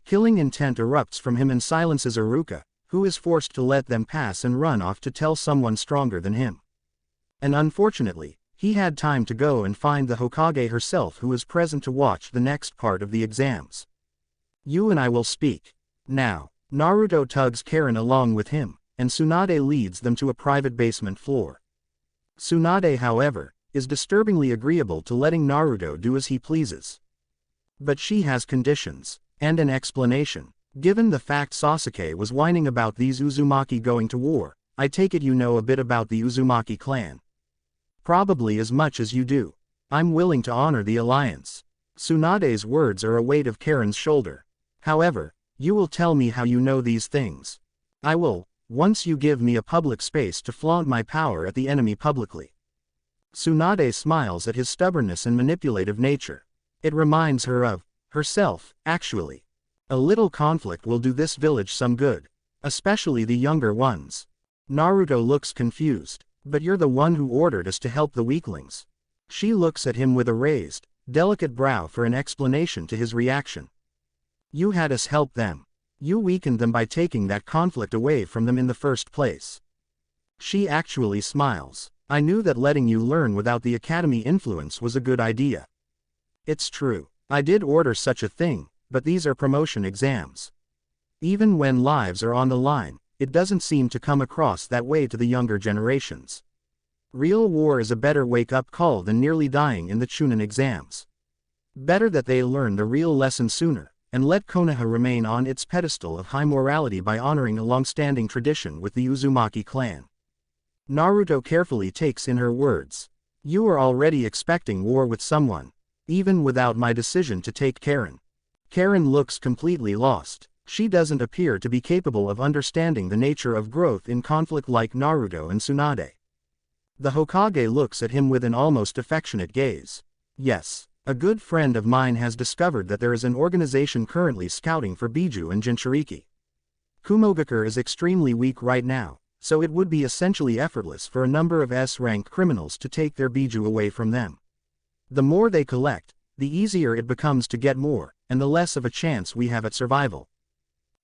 Killing intent erupts from him and silences Iruka, who is forced to let them pass and run off to tell someone stronger than him. And unfortunately, he had time to go and find the Hokage herself, who is present to watch the next part of the exams. You and I will speak. Now. Naruto tugs Karin along with him, and Tsunade leads them to a private basement floor. Tsunade, however, is disturbingly agreeable to letting Naruto do as he pleases. But she has conditions, and an explanation. Given the fact Sasuke was whining about these Uzumaki going to war, I take it you know a bit about the Uzumaki clan. Probably as much as you do. I'm willing to honor the alliance. Tsunade's words are a weight of Karin's shoulder. However, you will tell me how you know these things. I will, once you give me a public space to flaunt my power at the enemy publicly. Tsunade smiles at his stubbornness and manipulative nature. It reminds her of herself, actually. A little conflict will do this village some good. Especially the younger ones. Naruto looks confused. But you're the one who ordered us to help the weaklings. She looks at him with a raised, delicate brow for an explanation to his reaction. You had us help them. You weakened them by taking that conflict away from them in the first place. She actually smiles. I knew that letting you learn without the academy influence was a good idea. It's true. I did order such a thing, but these are promotion exams. Even when lives are on the line, it doesn't seem to come across that way to the younger generations. Real war is a better wake-up call than nearly dying in the Chunin exams. Better that they learn the real lesson sooner, and let Konoha remain on its pedestal of high morality by honoring a long-standing tradition with the Uzumaki clan. Naruto carefully takes in her words. You are already expecting war with someone, even without my decision to take Karin. Karin looks completely lost. She doesn't appear to be capable of understanding the nature of growth in conflict like Naruto and Tsunade. The Hokage looks at him with an almost affectionate gaze. Yes, a good friend of mine has discovered that there is an organization currently scouting for Biju and Jinchuriki. Kumogakure is extremely weak right now, so it would be essentially effortless for a number of S-rank criminals to take their Biju away from them. The more they collect, the easier it becomes to get more, and the less of a chance we have at survival.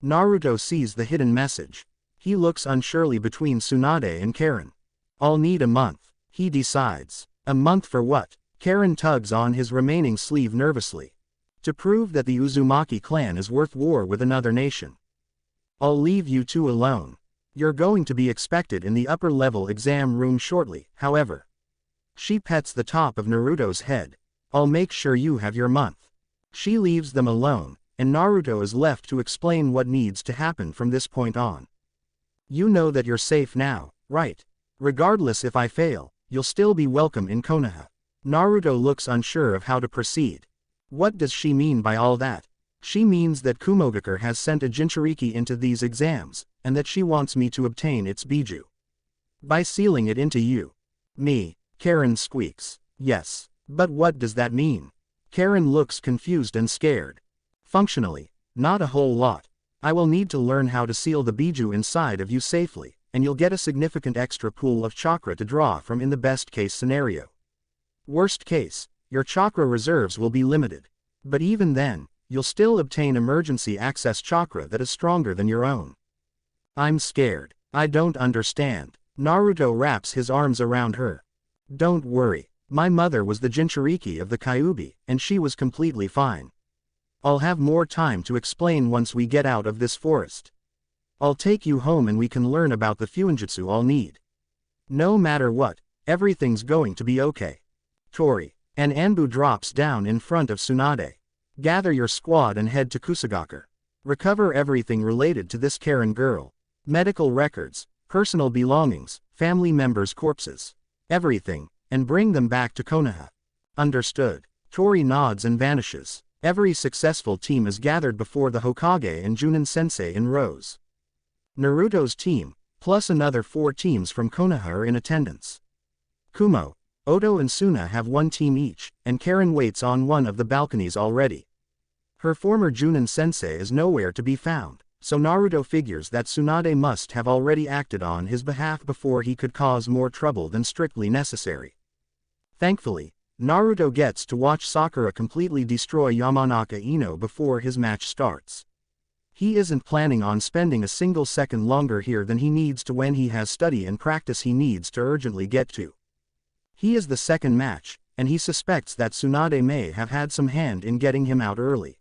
Naruto sees the hidden message. He looks unsurely between Tsunade and Karin. I'll need a month, he decides. A month for what? Karin tugs on his remaining sleeve nervously. To prove that the Uzumaki clan is worth war with another nation. I'll leave you two alone. You're going to be expected in the upper-level exam room shortly, however. She pets the top of Naruto's head. I'll make sure you have your month. She leaves them alone, and Naruto is left to explain what needs to happen from this point on. You know that you're safe now, right? Regardless if I fail, you'll still be welcome in Konoha. Naruto looks unsure of how to proceed. What does she mean by all that? She means that Kumogakure has sent a Jinchuriki into these exams, and that she wants me to obtain its Biju. By sealing it into you. Me, Karin squeaks. Yes, but what does that mean? Karin looks confused and scared. Functionally, not a whole lot. I will need to learn how to seal the Biju inside of you safely, and you'll get a significant extra pool of chakra to draw from in the best case scenario. Worst case, your chakra reserves will be limited. But even then, you'll still obtain emergency access chakra that is stronger than your own. I'm scared. I don't understand. Naruto wraps his arms around her. Don't worry. My mother was the Jinchuriki of the Kyuubi, and she was completely fine. I'll have more time to explain once we get out of this forest. I'll take you home and we can learn about the Fuinjutsu I'll need. No matter what, everything's going to be okay. Tori. And Anbu drops down in front of Tsunade. Gather your squad and head to Kusagakure. Recover everything related to this Karin girl. Medical records, personal belongings, family members' corpses. Everything, and bring them back to Konoha. Understood. Tori nods and vanishes. Every successful team is gathered before the Hokage and Junin Sensei in rows. Naruto's team, plus another 4 teams from Konoha are in attendance. Kumo, Oto and Suna have 1 team each, and Karin waits on one of the balconies already. Her former Junin Sensei is nowhere to be found, so Naruto figures that Tsunade must have already acted on his behalf before he could cause more trouble than strictly necessary. Thankfully, Naruto gets to watch Sakura completely destroy Yamanaka Ino before his match starts. He isn't planning on spending a single second longer here than he needs to when he has study and practice he needs to urgently get to. He is the second match, and he suspects that Tsunade may have had some hand in getting him out early.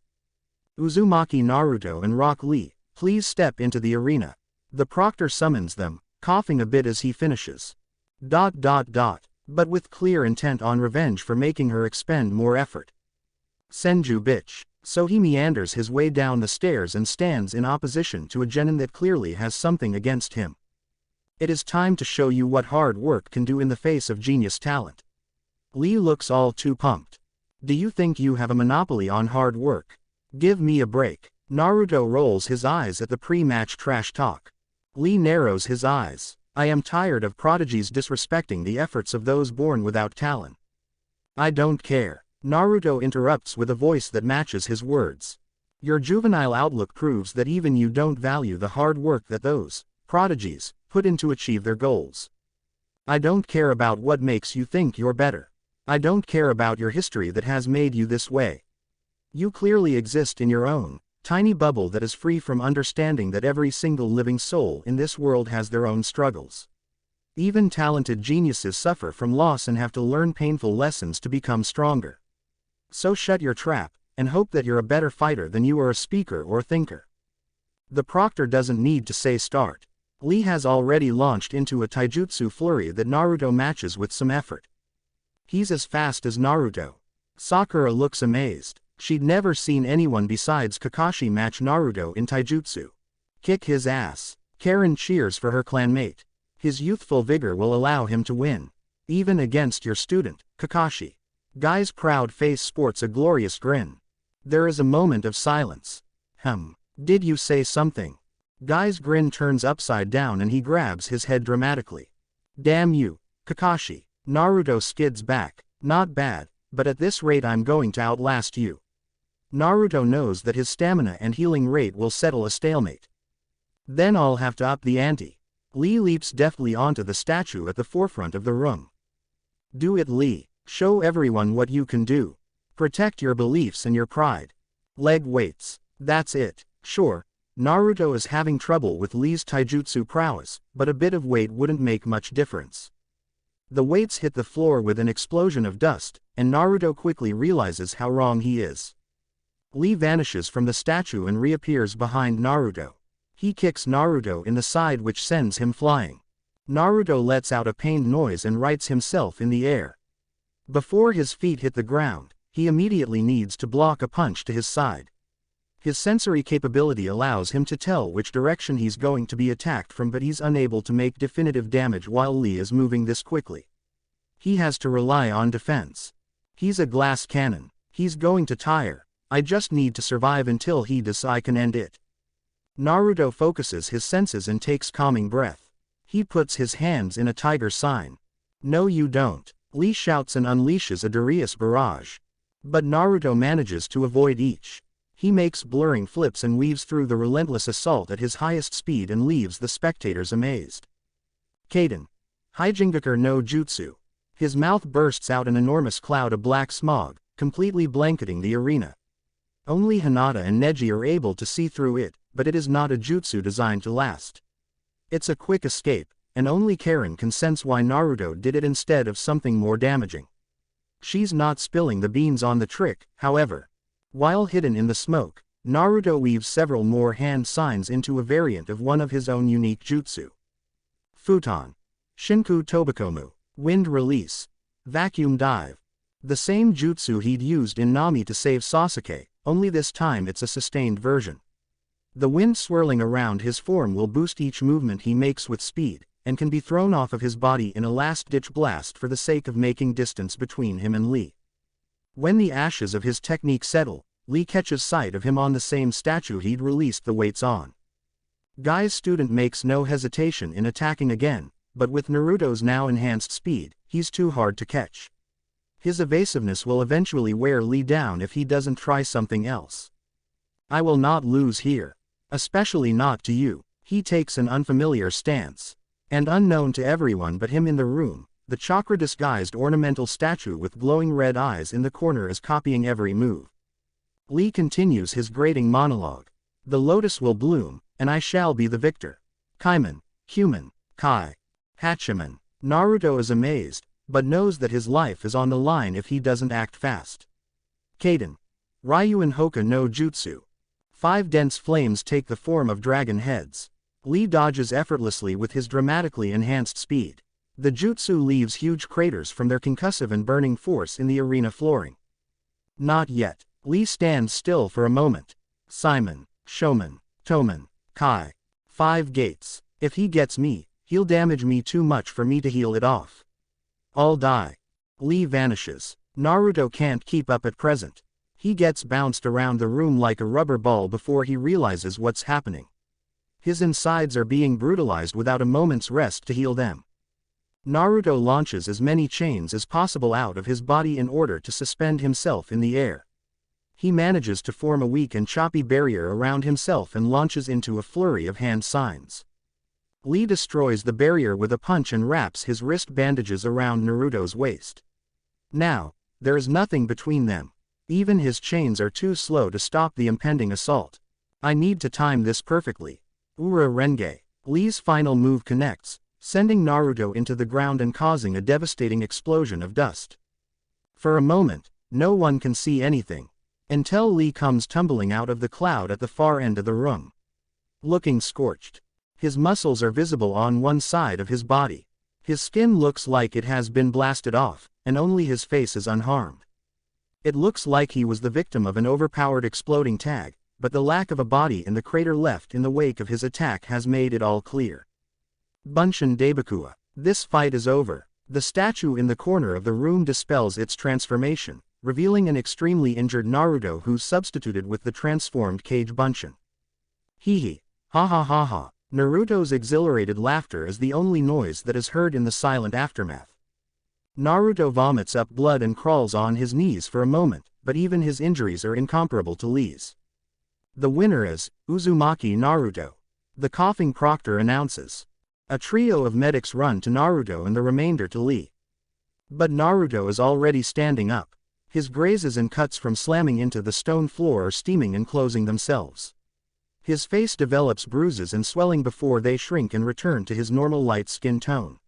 Uzumaki Naruto and Rock Lee, please step into the arena. The proctor summons them, coughing a bit as he finishes. But with clear intent on revenge for making her expend more effort. Senju bitch. So he meanders his way down the stairs and stands in opposition to a genin that clearly has something against him. It is time to show you what hard work can do in the face of genius talent. Lee looks all too pumped. Do you think you have a monopoly on hard work? Give me a break. Naruto rolls his eyes at the pre-match trash talk. Lee narrows his eyes. I am tired of prodigies disrespecting the efforts of those born without talent. I don't care. Naruto interrupts with a voice that matches his words. Your juvenile outlook proves that even you don't value the hard work that those prodigies put in to achieve their goals. I don't care about what makes you think you're better. I don't care about your history that has made you this way. You clearly exist in your own tiny bubble that is free from understanding that every single living soul in this world has their own struggles. Even talented geniuses suffer from loss and have to learn painful lessons to become stronger. So shut your trap, and hope that you're a better fighter than you are a speaker or thinker. The proctor doesn't need to say start. Lee has already launched into a taijutsu flurry that Naruto matches with some effort. He's as fast as Naruto. Sakura looks amazed. She'd never seen anyone besides Kakashi match Naruto in taijutsu. Kick his ass. Karin cheers for her clanmate. His youthful vigor will allow him to win. Even against your student, Kakashi. Guy's proud face sports a glorious grin. There is a moment of silence. Did you say something? Guy's grin turns upside down and he grabs his head dramatically. Damn you, Kakashi. Naruto skids back. Not bad, but at this rate I'm going to outlast you. Naruto knows that his stamina and healing rate will settle a stalemate. Then I'll have to up the ante. Lee leaps deftly onto the statue at the forefront of the room. Do it, Lee. Show everyone what you can do. Protect your beliefs and your pride. Leg weights. That's it. Sure, Naruto is having trouble with Lee's taijutsu prowess, but a bit of weight wouldn't make much difference. The weights hit the floor with an explosion of dust, and Naruto quickly realizes how wrong he is. Lee vanishes from the statue and reappears behind Naruto. He kicks Naruto in the side which sends him flying. Naruto lets out a pained noise and rights himself in the air. Before his feet hit the ground, he immediately needs to block a punch to his side. His sensory capability allows him to tell which direction he's going to be attacked from, but he's unable to make definitive damage while Lee is moving this quickly. He has to rely on defense. He's a glass cannon. He's going to tire. I just need to survive until he does so I can end it. Naruto focuses his senses and takes calming breath. He puts his hands in a tiger sign. No you don't. Lee shouts and unleashes a Darius barrage. But Naruto manages to avoid each. He makes blurring flips and weaves through the relentless assault at his highest speed and leaves the spectators amazed. Kaden. Hijingakur no Jutsu. His mouth bursts out an enormous cloud of black smog, completely blanketing the arena. Only Hinata and Neji are able to see through it, but it is not a jutsu designed to last. It's a quick escape, and only Karin can sense why Naruto did it instead of something more damaging. She's not spilling the beans on the trick, however. While hidden in the smoke, Naruto weaves several more hand signs into a variant of one of his own unique jutsu. Futon. Shinku Tobakomu. Wind release. Vacuum dive. The same jutsu he'd used in Nami to save Sasuke, only this time it's a sustained version. The wind swirling around his form will boost each movement he makes with speed, and can be thrown off of his body in a last-ditch blast for the sake of making distance between him and Lee. When the ashes of his technique settle, Lee catches sight of him on the same statue he'd released the weights on. Guy's student makes no hesitation in attacking again, but with Naruto's now enhanced speed, he's too hard to catch. His evasiveness will eventually wear Lee down if he doesn't try something else. I will not lose here. Especially not to you. He takes an unfamiliar stance. And unknown to everyone but him in the room, the chakra-disguised ornamental statue with glowing red eyes in the corner is copying every move. Lee continues his grating monologue. The lotus will bloom, and I shall be the victor. Kaiman, human, Kai. Hachiman. Naruto is amazed, but knows that his life is on the line if he doesn't act fast. Kaden. Ryuin Hoka no Jutsu. 5 dense flames take the form of dragon heads. Lee dodges effortlessly with his dramatically enhanced speed. The jutsu leaves huge craters from their concussive and burning force in the arena flooring. Not yet. Lee stands still for a moment. Simon, Shoman, Toman, Kai. 5 gates. If he gets me, he'll damage me too much for me to heal it off. I'll die. Lee vanishes. Naruto can't keep up at present. He gets bounced around the room like a rubber ball before he realizes what's happening. His insides are being brutalized without a moment's rest to heal them. Naruto launches as many chains as possible out of his body in order to suspend himself in the air. He manages to form a weak and choppy barrier around himself and launches into a flurry of hand signs. Lee destroys the barrier with a punch and wraps his wrist bandages around Naruto's waist. Now, there is nothing between them. Even his chains are too slow to stop the impending assault. I need to time this perfectly. Ura Renge. Lee's final move connects, sending Naruto into the ground and causing a devastating explosion of dust. For a moment, no one can see anything, until Lee comes tumbling out of the cloud at the far end of the room. Looking scorched. His muscles are visible on one side of his body. His skin looks like it has been blasted off, and only his face is unharmed. It looks like he was the victim of an overpowered exploding tag, but the lack of a body in the crater left in the wake of his attack has made it all clear. Bunshin Daibakua. This fight is over. The statue in the corner of the room dispels its transformation, revealing an extremely injured Naruto who's substituted with the transformed Kage Bunshin. Hee hee. Ha ha ha ha. Naruto's exhilarated laughter is the only noise that is heard in the silent aftermath. Naruto vomits up blood and crawls on his knees for a moment, but even his injuries are incomparable to Lee's. The winner is Uzumaki Naruto. The coughing proctor announces. A trio of medics run to Naruto and the remainder to Lee. But Naruto is already standing up. His grazes and cuts from slamming into the stone floor are steaming and closing themselves. His face develops bruises and swelling before they shrink and return to his normal light skin tone.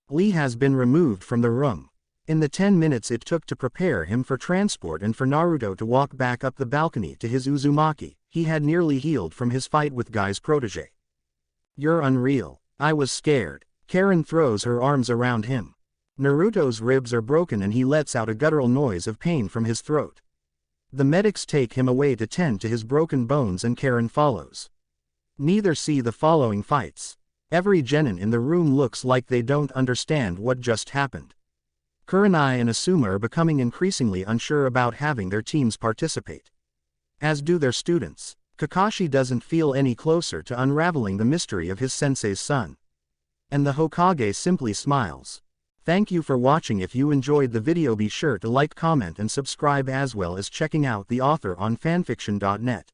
Lee has been removed from the room. In the 10 minutes it took to prepare him for transport and for Naruto to walk back up the balcony to his Uzumaki, he had nearly healed from his fight with Guy's protege. You're unreal. I was scared. Karin throws her arms around him. Naruto's ribs are broken and he lets out a guttural noise of pain from his throat. The medics take him away to tend to his broken bones and Karin follows. Neither see the following fights. Every genin in the room looks like they don't understand what just happened. Kurenai and Asuma are becoming increasingly unsure about having their teams participate. As do their students. Kakashi doesn't feel any closer to unraveling the mystery of his sensei's son. And the Hokage simply smiles. Thank you for watching. If you enjoyed the video, be sure to like, comment and subscribe, as well as checking out the author on fanfiction.net.